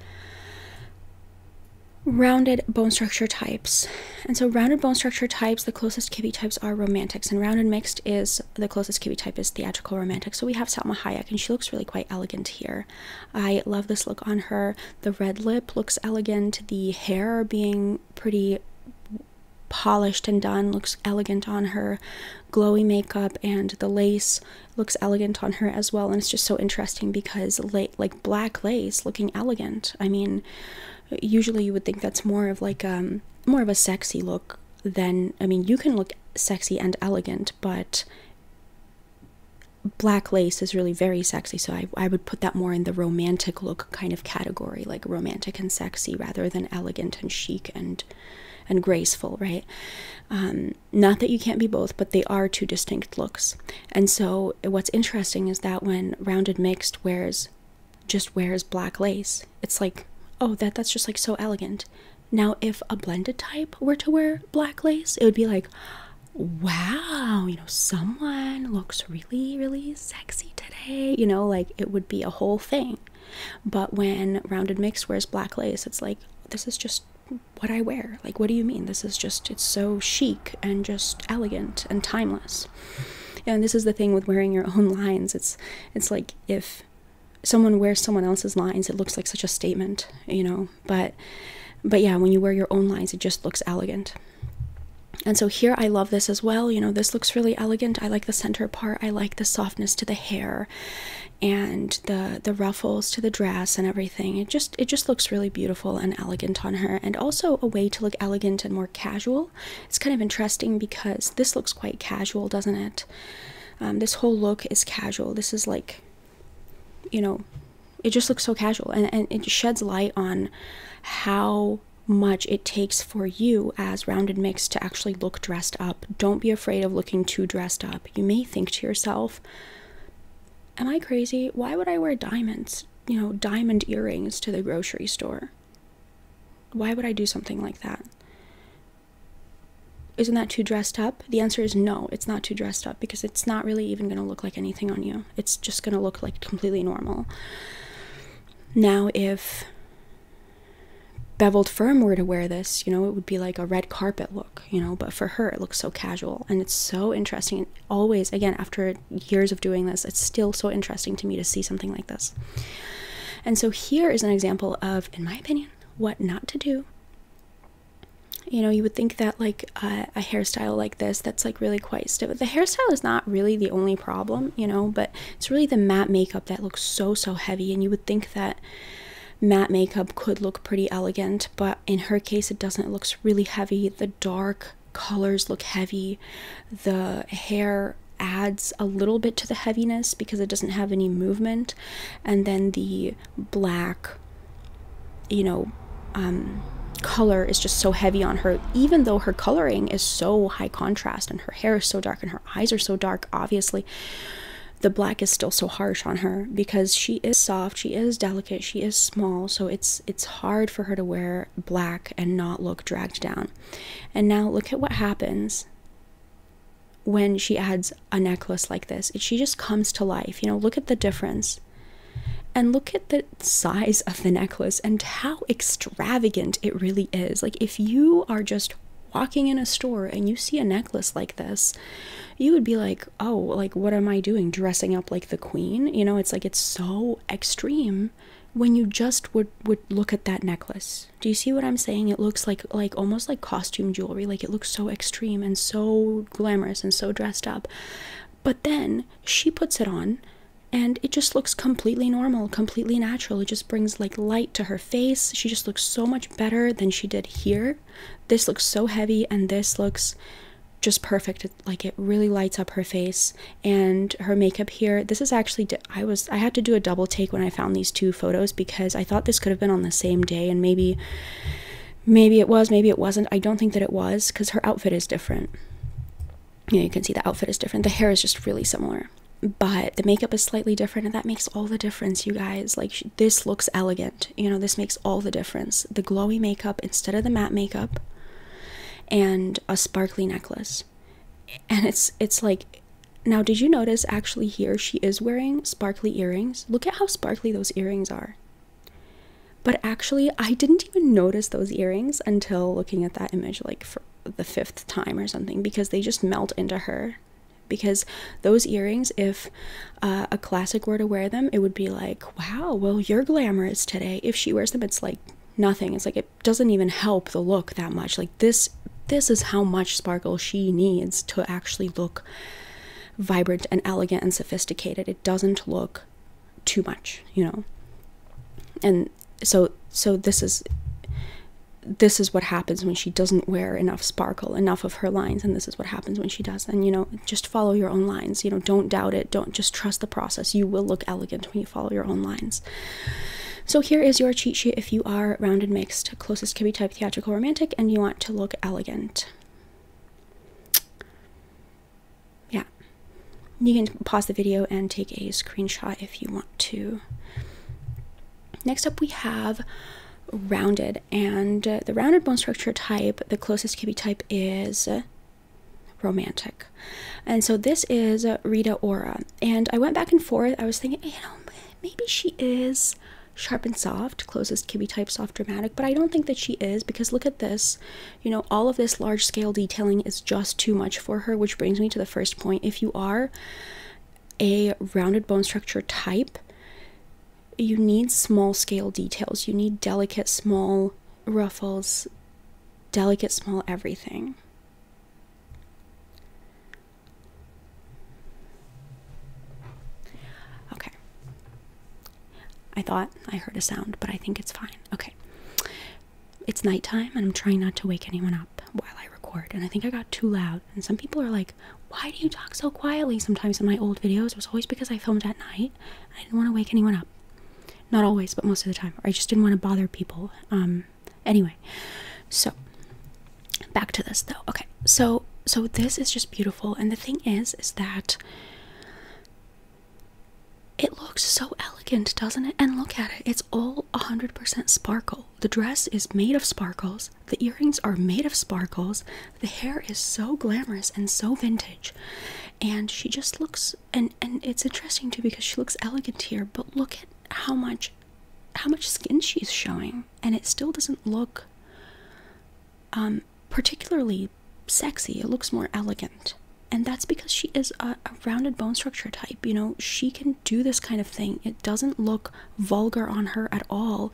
rounded bone structure types. And so rounded bone structure types, the closest Kibbe types are romantics, and rounded mixed is the closest Kibbe type is theatrical romantic. So we have Salma Hayek, and she looks really quite elegant here. I love this look on her. The red lip looks elegant. The hair being pretty polished and done looks elegant on her. Glowy makeup and the lace looks elegant on her as well. And it's just so interesting because like black lace looking elegant. I mean, usually you would think that's more of like more of a sexy look than, I mean, you can look sexy and elegant, but black lace is really very sexy. So I would put that more in the romantic look kind of category, like romantic and sexy rather than elegant and chic and graceful, right? Not that you can't be both, but they are two distinct looks. And so what's interesting is that when rounded mixed wears black lace, it's like, oh, that's just like so elegant. Now if a blended type were to wear black lace, it would be like, wow, you know, someone looks really, really sexy today, you know, like it would be a whole thing. But when rounded mixed wears black lace, it's like, this is just what I wear. Like, what do you mean? This is just, it's so chic and just elegant and timeless. And this is the thing with wearing your own lines. It's like if someone wears someone else's lines, it looks like such a statement, you know, but yeah, when you wear your own lines, it just looks elegant. And so here I love this as well. You know, this looks really elegant. I like the center part. I like the softness to the hair and the ruffles to the dress and everything. It just looks really beautiful and elegant on her, and also a way to look elegant and more casual. It's kind of interesting because this looks quite casual, doesn't it? This whole look is casual. This is like, you know, it just looks so casual, and it sheds light on how much it takes for you as rounded mixed to actually look dressed up. Don't be afraid of looking too dressed up. You may think to yourself, am I crazy? Why would I wear diamonds, you know, diamond earrings to the grocery store? Why would I do something like that? Isn't that too dressed up? The answer is no, it's not too dressed up, because it's not really even going to look like anything on you. It's just going to look like completely normal. Now, if Beveled Firm were to wear this, you know, it would be like a red carpet look, you know, but for her, it looks so casual, and it's so interesting. And always, again, after years of doing this, it's still so interesting to me to see something like this. And so here is an example of, in my opinion, what not to do. You know, you would think that like a hairstyle like this, that's like really quite stiff. The hairstyle is not really the only problem, you know, but it's really the matte makeup that looks so heavy, and you would think that matte makeup could look pretty elegant, but in her case it doesn't. It looks really heavy. The dark colors look heavy. The hair adds a little bit to the heaviness because it doesn't have any movement, and then the black, you know, color is just so heavy on her, even though her coloring is so high contrast and her hair is so dark and her eyes are so dark. Obviously the black is still so harsh on her because she is soft, she is delicate, she is small, so it's hard for her to wear black and not look dragged down. And now look at what happens when she adds a necklace like this. She just comes to life, you know. Look at the difference, and look at the size of the necklace and how extravagant it really is. Like, if you are just walking in a store and you see a necklace like this, you would be like, oh, like, what am I doing, dressing up like the queen? You know, it's like, it's so extreme when you just would look at that necklace. Do you see what I'm saying? It looks like almost like costume jewelry. Like, it looks so extreme and so glamorous and so dressed up. But then she puts it on and it just looks completely normal, completely natural. It just brings like light to her face. She just looks so much better than she did here. This looks so heavy, and this looks just perfect. Like, it really lights up her face. And her makeup here, this is actually, I had to do a double take when I found these two photos, because I thought this could have been on the same day, and maybe it was, maybe it wasn't. I don't think that it was, because her outfit is different. You know, you can see the outfit is different. The hair is just really similar, but the makeup is slightly different, and that makes all the difference, you guys. Like, this looks elegant, you know, this makes all the difference. The glowy makeup instead of the matte makeup, and a sparkly necklace. And it's like, now, did you notice actually here she is wearing sparkly earrings? Look at how sparkly those earrings are. But actually, I didn't even notice those earrings until looking at that image, like, for the 5th time or something, because they just melt into her. Because those earrings, if a classic were to wear them, it would be like, wow, well, you're glamorous today. If she wears them, it's like nothing. It's like, it doesn't even help the look that much. Like, this is how much sparkle she needs to actually look vibrant and elegant and sophisticated. It doesn't look too much, you know. And so this is what happens when she doesn't wear enough sparkle, enough of her lines, and this is what happens when she does. And, you know, just follow your own lines, you know, don't doubt it, don't, just trust the process. You will look elegant when you follow your own lines. So here is your cheat sheet if you are rounded, mixed, closest kibby type, theatrical, romantic, and you want to look elegant. Yeah, you can pause the video and take a screenshot if you want to. Next up we have rounded, and the rounded bone structure type, the closest kibby type is romantic. And so this is Rita Ora, and I went back and forth. I was thinking, you know, maybe she is sharpened soft, closest kibby type, soft dramatic, but I don't think that she is, because look at this, you know, all of this large scale detailing is just too much for her, which brings me to the first point. If you are a rounded bone structure type, you need small scale details. You need delicate small ruffles, delicate small everything. Okay. I thought I heard a sound, but I think it's fine. Okay. It's nighttime, and I'm trying not to wake anyone up while I record, and I think I got too loud. And some people are like, why do you talk so quietly sometimes in my old videos? It was always because I filmed at night, and I didn't want to wake anyone up. Not always, but most of the time. Or I just didn't want to bother people. Anyway, so back to this though. Okay, so this is just beautiful, and the thing is that it looks so elegant, doesn't it? And look at it. It's all 100% sparkle. The dress is made of sparkles. The earrings are made of sparkles. The hair is so glamorous and so vintage. And she just looks, and it's interesting too, because she looks elegant here, but look at how much skin she's showing, and it still doesn't look particularly sexy. It looks more elegant, and that's because she is a rounded bone structure type. You know, she can do this kind of thing. It doesn't look vulgar on her at all.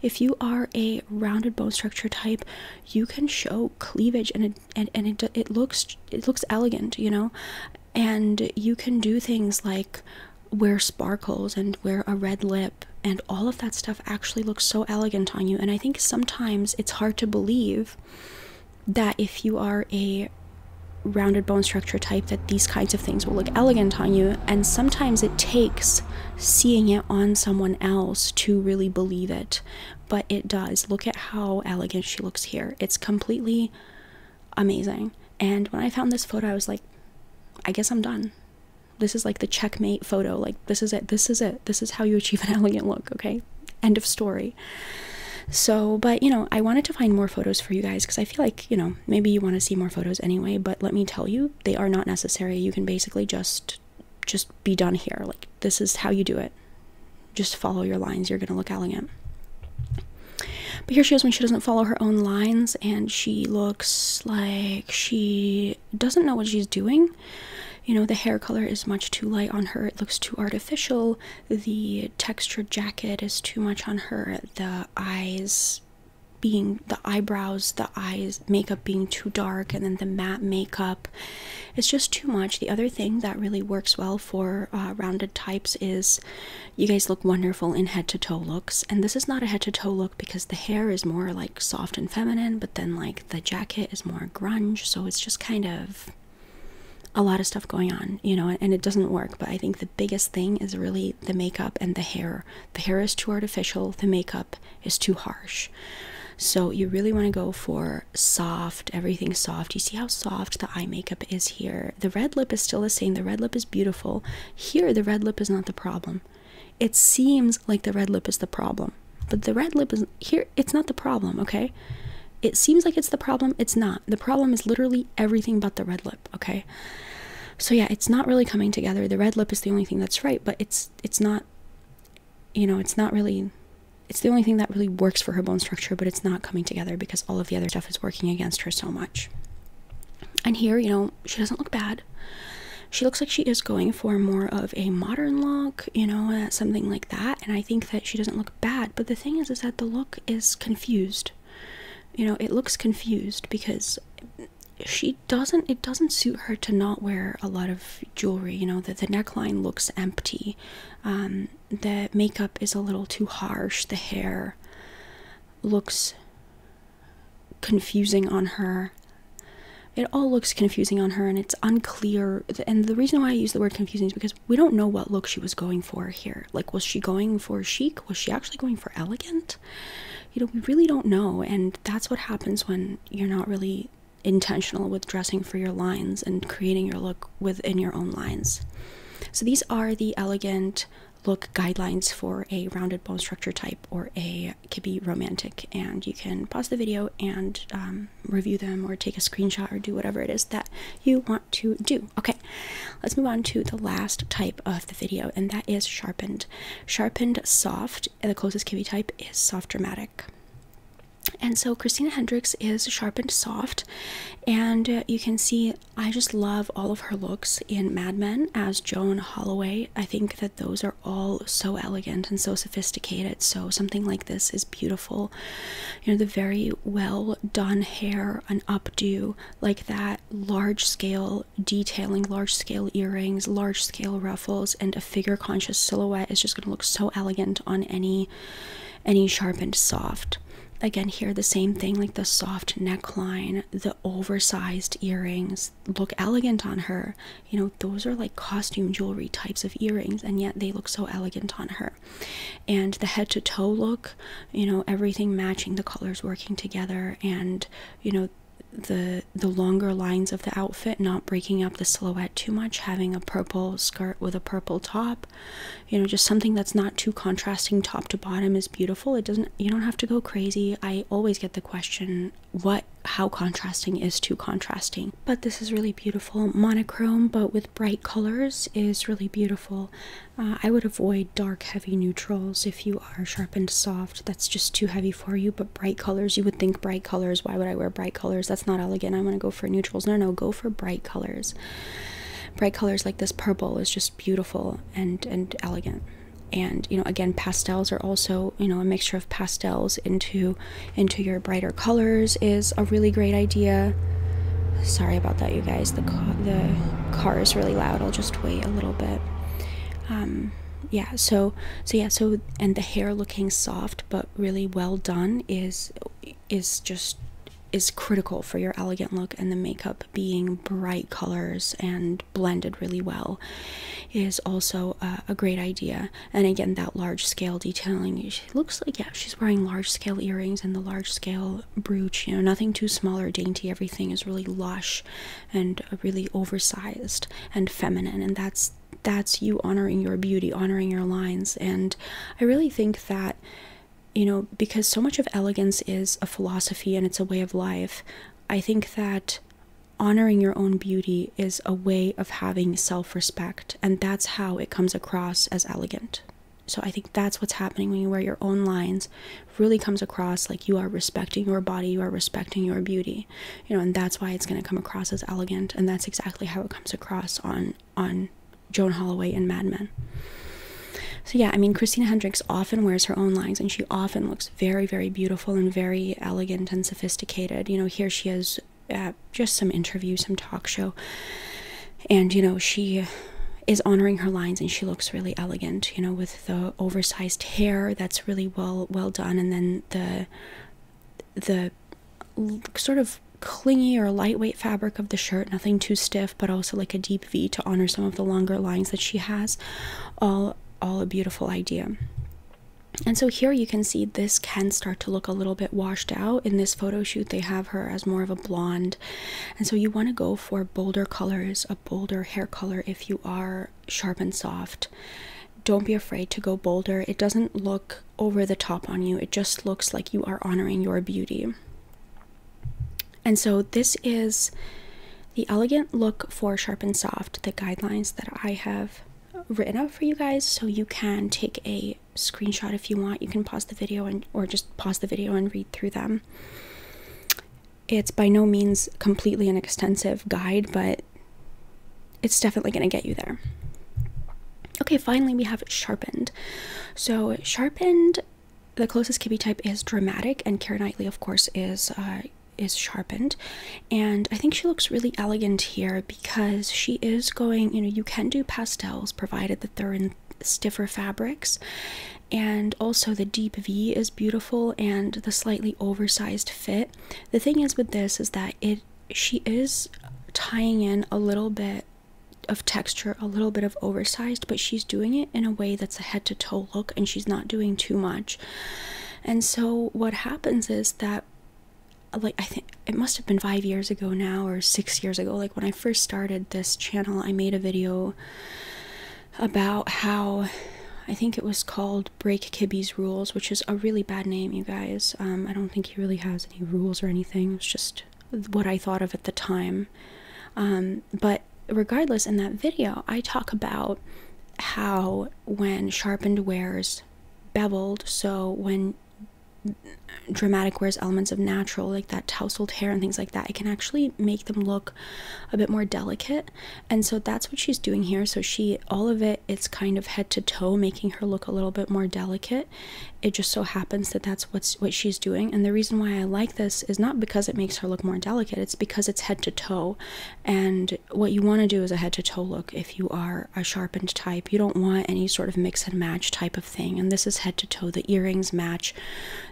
If you are a rounded bone structure type, you can show cleavage, and it looks elegant, you know. And you can do things like wear sparkles and wear a red lip, and all of that stuff actually looks so elegant on you. And I think sometimes it's hard to believe that if you are a rounded bone structure type, that these kinds of things will look elegant on you, and sometimes it takes seeing it on someone else to really believe it, but it does. Look at how elegant she looks here. It's completely amazing. And when I found this photo, I was like, I guess I'm done. This is like the checkmate photo. Like, this is it. This is it. This is how you achieve an elegant look. Okay, end of story. So, but you know, I wanted to find more photos for you guys, because I feel like, you know, maybe you want to see more photos anyway, but let me tell you, they are not necessary. You can basically just be done here. Like, this is how you do it. Just follow your lines. You're gonna look elegant. But here she is when she doesn't follow her own lines, and she looks like she doesn't know what she's doing. You know, the hair color is much too light on her. It looks too artificial. The textured jacket is too much on her. The eyes being the eyebrows, the eyes, makeup being too dark, and then the matte makeup. It's just too much. The other thing that really works well for rounded types is you guys look wonderful in head to toe looks. And this is not a head to toe look because the hair is more like soft and feminine, but then like the jacket is more grunge. So it's just kind of a lot of stuff going on, you know, and it doesn't work. But I think the biggest thing is really the makeup and the hair. The hair is too artificial, the makeup is too harsh. So you really want to go for soft, everything soft. You see how soft the eye makeup is here. The red lip is still the same. The red lip is beautiful. Here, the red lip is not the problem. It seems like the red lip is the problem, but the red lip is here. It's not the problem, okay? It seems like it's the problem. It's not. The problem is literally everything but the red lip, okay? So yeah, it's not really coming together. The red lip is the only thing that's right, but it's not, you know, it's not really, it's the only thing that really works for her bone structure, but it's not coming together because all of the other stuff is working against her so much. And here, you know, she doesn't look bad. She looks like she is going for more of a modern look, you know, something like that. And I think that she doesn't look bad. But the thing is that the look is confused. You know, it looks confused because it doesn't suit her to not wear a lot of jewelry. You know, that the neckline looks empty. The makeup is a little too harsh. The hair looks confusing on her. It all looks confusing on her, and it's unclear. And the reason why I use the word confusing is because we don't know what look she was going for here. Like, was she going for chic? Was she actually going for elegant? You know, we really don't know. And that's what happens when you're not really intentional with dressing for your lines and creating your look within your own lines. So these are the elegant look guidelines for a rounded bone structure type or a kippy romantic, and you can pause the video and review them or take a screenshot or do whatever it is that you want to do. Okay, let's move on to the last type of the video, and that is sharpened. Sharpened soft, and the closest kippy type is soft dramatic. And so Christina Hendricks is sharpened soft, and you can see I just love all of her looks in Mad Men as Joan Holloway. I think that those are all so elegant and so sophisticated, so something like this is beautiful. You know, the very well done hair, an updo like that, large scale detailing, large scale earrings, large scale ruffles, and a figure conscious silhouette is just going to look so elegant on any sharpened soft. Again, here the same thing, like the soft neckline, the oversized earrings look elegant on her. You know, those are like costume jewelry types of earrings, and yet they look so elegant on her. And the head to toe look, you know, everything matching, the colors working together, and you know, the longer lines of the outfit not breaking up the silhouette too much, having a purple skirt with a purple top, you know, just something that's not too contrasting top to bottom is beautiful. You don't have to go crazy. I always get the question, how contrasting is too contrasting? But this is really beautiful. Monochrome but with bright colors is really beautiful. I would avoid dark heavy neutrals if you are sharpened soft. That's just too heavy for you. But bright colors, you would think bright colors, why would I wear bright colors? That's not elegant. I want to go for neutrals. No, go for bright colors. Bright colors like this purple is just beautiful and elegant. And you know, again, pastels are also, you know, a mixture of pastels into your brighter colors is a really great idea. Sorry about that, you guys. The car is really loud. I'll just wait a little bit. Yeah, so and the hair looking soft but really well done is critical for your elegant look, and the makeup being bright colors and blended really well is also a great idea. And again, that large scale detailing, she looks like, yeah, she's wearing large scale earrings and the large scale brooch, you know, nothing too small or dainty. Everything is really lush and really oversized and feminine, and that's you honoring your beauty, honoring your lines. And I really think that, you know, because so much of elegance is a philosophy and it's a way of life, I think that honoring your own beauty is a way of having self-respect, and that's how it comes across as elegant. So I think that's what's happening when you wear your own lines. Really comes across like you are respecting your body, you are respecting your beauty, you know, and that's why it's going to come across as elegant. And that's exactly how it comes across on Joan Holloway in Mad Men. So yeah, I mean, Christina Hendricks often wears her own lines, and she often looks very, very beautiful and very elegant and sophisticated. You know, here she is at just some interview, some talk show, and, you know, she is honoring her lines, and she looks really elegant, you know, with the oversized hair that's really well done, and then the sort of clingy or lightweight fabric of the shirt, nothing too stiff, but also like a deep V to honor some of the longer lines that she has. All a beautiful idea. And so here you can see this can start to look a little bit washed out. In this photo shoot, they have her as more of a blonde. And so you want to go for bolder colors, a bolder hair color if you are sharp and soft. Don't be afraid to go bolder. It doesn't look over the top on you. It just looks like you are honoring your beauty. And so this is the elegant look for sharp and soft, the guidelines that I have written up for you guys. So you can take a screenshot if you want. You can pause the video or just pause the video and read through them. It's by no means completely an extensive guide, but it's definitely going to get you there. Okay, finally we have Sharpened. So Sharpened, the closest Kibbe type is Dramatic, and Keira Knightley, of course, is Sharpened. And I think she looks really elegant here because she is going, you know, you can do pastels provided that they're in stiffer fabrics, and also the deep V is beautiful, and the slightly oversized fit. The thing is with this is that she is tying in a little bit of texture, a little bit of oversized, but she's doing it in a way that's a head to toe look, and she's not doing too much. And so what happens is that, like, I think it must have been 5 years ago now, or 6 years ago, like when I first started this channel, I made a video about how, I think it was called Break Kibbe's Rules, which is a really bad name, you guys. I don't think he really has any rules or anything. It was just what I thought of at the time. But regardless, in that video, I talk about how when Sharpened wears Beveled, so when Dramatic wears elements of natural, like that tousled hair and things like that, it can actually make them look a bit more delicate. And so that's what she's doing here. So all of it's kind of head to toe, making her look a little bit more delicate. It just so happens that that's what she's doing. And the reason why I like this is not because it makes her look more delicate, it's because it's head to toe. And what you want to do is a head to toe look if you are a Sharpened type. You don't want any sort of mix and match type of thing. And this is head to toe. The earrings match,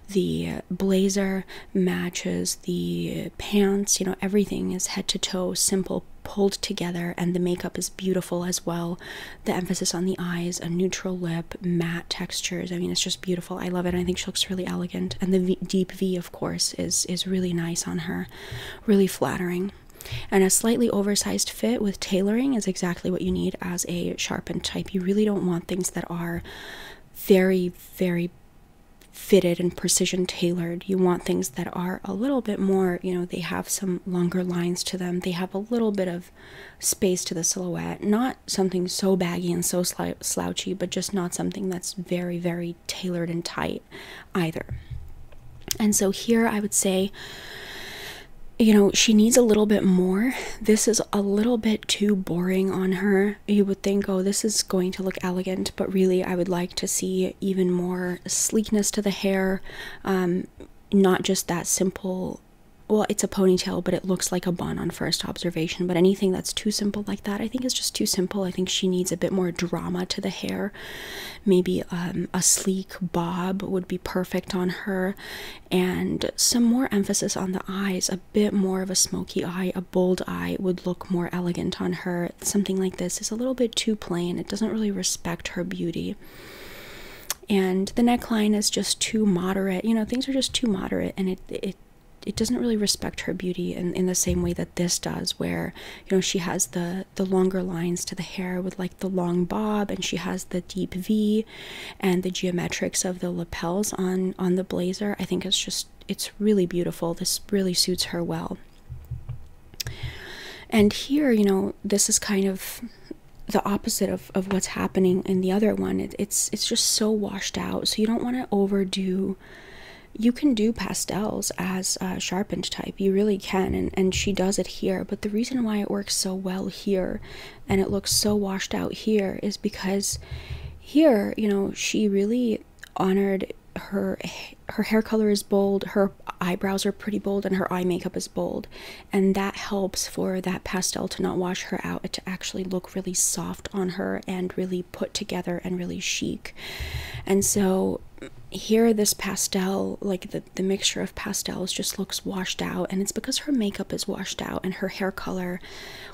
the blazer matches the pants, you know, everything is head to toe, simple, pulled together, and the makeup is beautiful as well. The emphasis on the eyes, a neutral lip, matte textures, I mean, it's just beautiful. I love it. I think she looks really elegant, and the deep V, of course, is really nice on her, really flattering. And a slightly oversized fit with tailoring is exactly what you need as a Sharpened type. You really don't want things that are very, very fitted and precision tailored. You want things that are a little bit more, you know, they have some longer lines to them, they have a little bit of space to the silhouette, not something so baggy and so slouchy, but just not something that's very, very tailored and tight either. And so here I would say, you know, she needs a little bit more. This is a little bit too boring on her. You would think, oh, this is going to look elegant, but really I would like to see even more sleekness to the hair. Not just that simple, well, it's a ponytail, but it looks like a bun on first observation. But anything that's too simple like that, I think is just too simple. I think she needs a bit more drama to the hair. Maybe a sleek bob would be perfect on her, and some more emphasis on the eyes. A bit more of a smoky eye, a bold eye would look more elegant on her. Something like this is a little bit too plain. It doesn't really respect her beauty. And the neckline is just too moderate. You know, things are just too moderate, and it doesn't really respect her beauty in the same way that this does, where, you know, she has the longer lines to the hair with like the long bob, and she has the deep V and the geometrics of the lapels on the blazer. I think it's really beautiful. This really suits her well. And here, you know, this is kind of the opposite of what's happening in the other one. It's just so washed out, so you don't want to overdo. You can do pastels as a Sharpened type, you really can, and she does it here. But the reason why it works so well here and it looks so washed out here is because Here, you know, she really honored her hair color is bold, her eyebrows are pretty bold, and her eye makeup is bold, and that helps for that pastel to not wash her out, to actually look really soft on her and really put together and really chic. And so here, this pastel, like the mixture of pastels, just looks washed out, and it's because her makeup is washed out and her hair color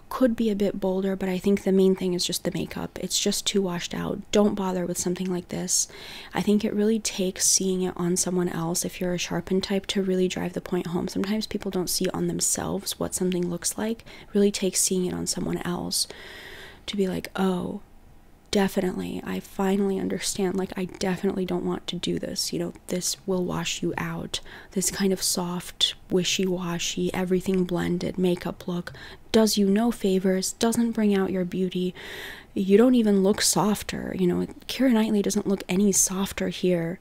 could be a bit bolder, but I think the main thing is just the makeup. It's just too washed out. Don't bother with something like this. I think it really takes seeing it on someone else, if you're a sharpened type, to really drive the point home. Sometimes people don't see on themselves what something looks like. It really takes seeing it on someone else to be like, oh, definitely, I finally understand. Like, I definitely don't want to do this. You know, this will wash you out. This kind of soft, wishy-washy, everything blended makeup look does you no favors, doesn't bring out your beauty. You don't even look softer. You know, Keira Knightley doesn't look any softer here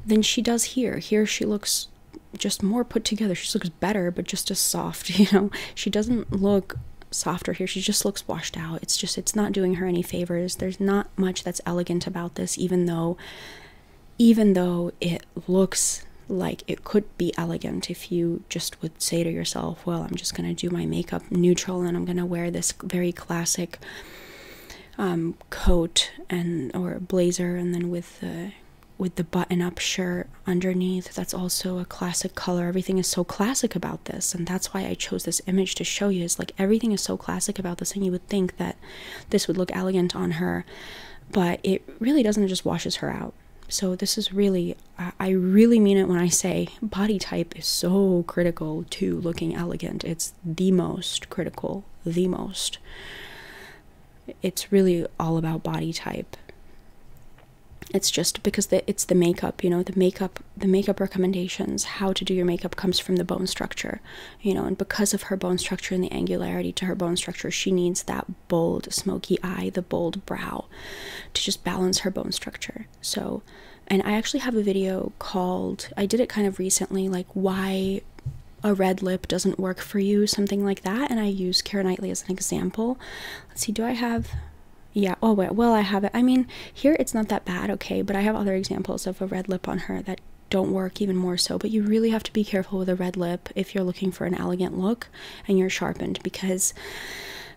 than she does here. Here she looks just more put together. She looks better, but just as soft, you know. She doesn't look softer here. She just looks washed out. It's not doing her any favors. There's not much that's elegant about this, even though it looks like it could be elegant if you just would say to yourself, well, I'm just gonna do my makeup neutral and I'm gonna wear this very classic coat or blazer, and then with the button-up shirt underneath. That's also a classic color. Everything is so classic about this, and that's why I chose this image to show you. Is like, everything is so classic about this, and you would think that this would look elegant on her, but it really doesn't. It just washes her out. So this is really, I really mean it when I say body type is so critical to looking elegant. It's the most critical, the most. It's really all about body type. It's just because it's the makeup, you know, the makeup recommendations, how to do your makeup comes from the bone structure, you know, and because of her bone structure and the angularity to her bone structure, she needs that bold, smoky eye, the bold brow to just balance her bone structure. So, and I actually have a video called, I did it kind of recently, like why a red lip doesn't work for you, something like that, and I use Keira Knightley as an example. Let's see, do I have... Yeah, oh wait, well, I have it. I mean, here it's not that bad, okay, but I have other examples of a red lip on her that don't work even more so. But you really have to be careful with a red lip if you're looking for an elegant look and you're sharpened, because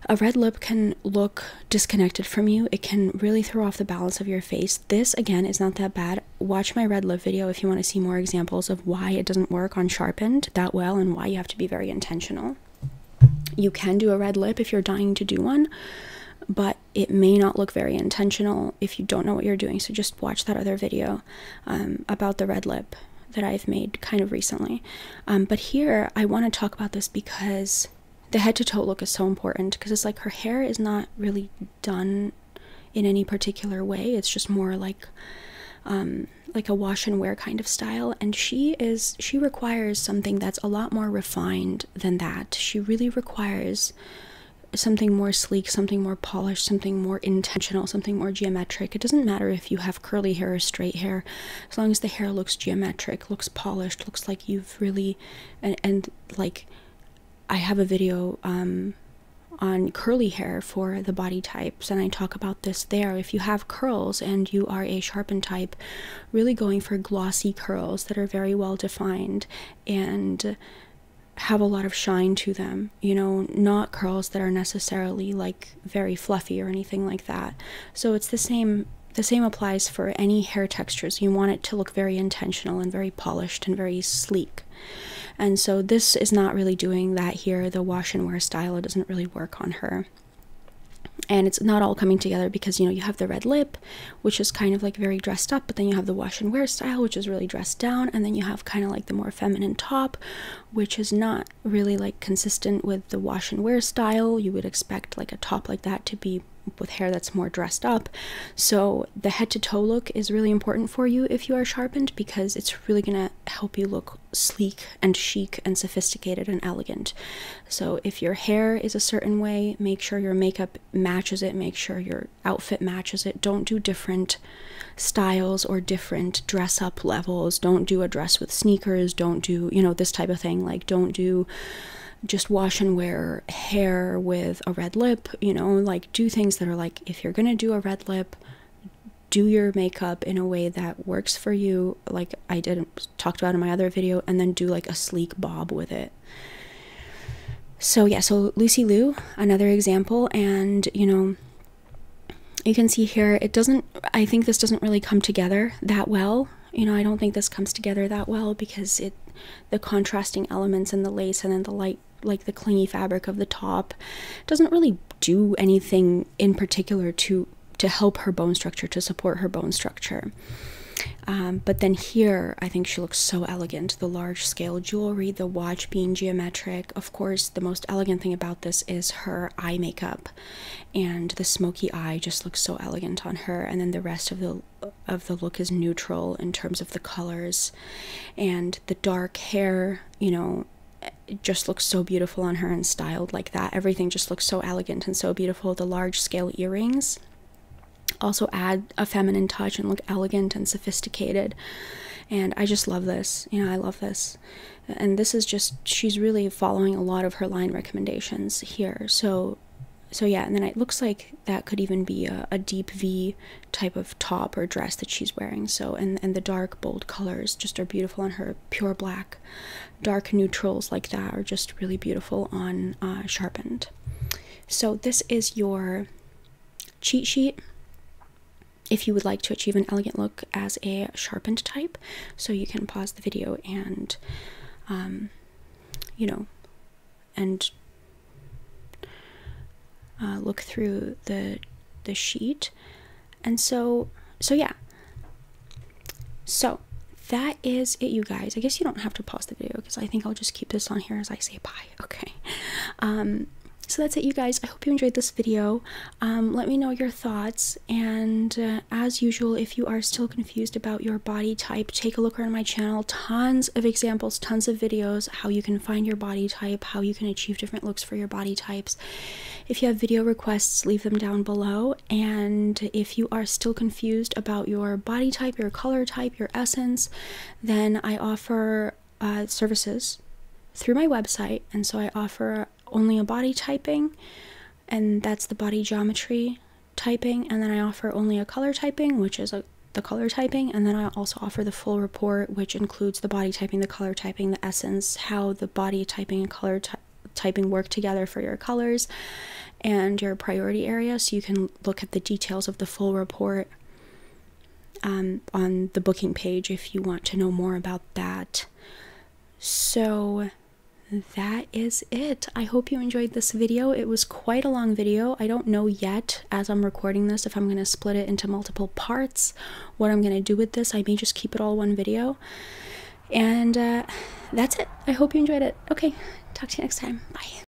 a red lip can look disconnected from you. It can really throw off the balance of your face. This, again, is not that bad. Watch my red lip video if you want to see more examples of why it doesn't work on sharpened that well and why you have to be very intentional. You can do a red lip if you're dying to do one, but it may not look very intentional if you don't know what you're doing. So just watch that other video about the red lip that I've made kind of recently. But here I want to talk about this because the head to toe look is so important, because it's like her hair is not really done in any particular way. It's just more like a wash and wear kind of style, and she requires something that's a lot more refined than that. She really requires something more sleek, something more polished, something more intentional, something more geometric. It doesn't matter if you have curly hair or straight hair, as long as the hair looks geometric, looks polished, looks like you've really, and like, I have a video on curly hair for the body types, and I talk about this there. If you have curls and you are a sharpened type, really going for glossy curls that are very well defined and have a lot of shine to them, you know, not curls that are necessarily like very fluffy or anything like that. So it's the same applies for any hair textures. You want it to look very intentional and very polished and very sleek. And so this is not really doing that here. The wash and wear style, it doesn't really work on her. And it's not all coming together because, you know, you have the red lip, which is kind of like very dressed up, but then you have the wash and wear style, which is really dressed down, and then you have kind of like the more feminine top, which is not really like consistent with the wash and wear style. You would expect like a top like that to be with hair that's more dressed up. So the head to toe look is really important for you if you are sharpened, because it's really gonna help you look sleek and chic and sophisticated and elegant. So if your hair is a certain way, make sure your makeup matches it, make sure your outfit matches it. Don't do different styles or different dress up levels. Don't do a dress with sneakers, don't do, you know, this type of thing. Like, don't do just wash and wear hair with a red lip, you know, like do things that are like, if you're gonna do a red lip, do your makeup in a way that works for you, like I talked about in my other video, and then do like a sleek bob with it. So yeah, so Lucy Liu, another example, and you know, you can see here, I think this doesn't really come together that well. You know, I don't think this comes together that well because the contrasting elements and the lace and then the light, like the clingy fabric of the top, doesn't really do anything in particular to help her bone structure, to support her bone structure. But then here, I think she looks so elegant. The large scale jewelry, the watch being geometric. Of course, the most elegant thing about this is her eye makeup, and the smoky eye just looks so elegant on her. And then the rest of the look is neutral in terms of the colors, and the dark hair, you know, it just looks so beautiful on her and styled like that. Everything just looks so elegant and so beautiful. The large scale earrings also add a feminine touch and look elegant and sophisticated, and I just love this. You know, I love this. And this is just, she's really following a lot of her line recommendations here. So yeah, and then it looks like that could even be a deep V type of top or dress that she's wearing. So and the dark bold colors just are beautiful on her. Pure black, dark neutrals like that are just really beautiful on Sharpened. So this is your cheat sheet if you would like to achieve an elegant look as a sharpened type. So you can pause the video and you know, and look through the sheet. And so yeah, so that is it, you guys. I guess you don't have to pause the video because I think I'll just keep this on here as I say bye. Okay. So that's it, you guys. I hope you enjoyed this video. Let me know your thoughts, and as usual, if you are still confused about your body type, take a look around my channel. Tons of examples, tons of videos, how you can find your body type, how you can achieve different looks for your body types. If you have video requests, leave them down below. And if you are still confused about your body type, your color type, your essence, then I offer services through my website. And so I offer only a body typing, and that's the body geometry typing, and then I offer only a color typing, which is the color typing, and then I also offer the full report, which includes the body typing, the color typing, the essence, how the body typing and color typing work together for your colors and your priority area. So you can look at the details of the full report on the booking page if you want to know more about that. So that is it. I hope you enjoyed this video. It was quite a long video. I don't know yet, as I'm recording this, if I'm going to split it into multiple parts, what I'm going to do with this. I may just keep it all one video. And that's it. I hope you enjoyed it. Okay, talk to you next time. Bye.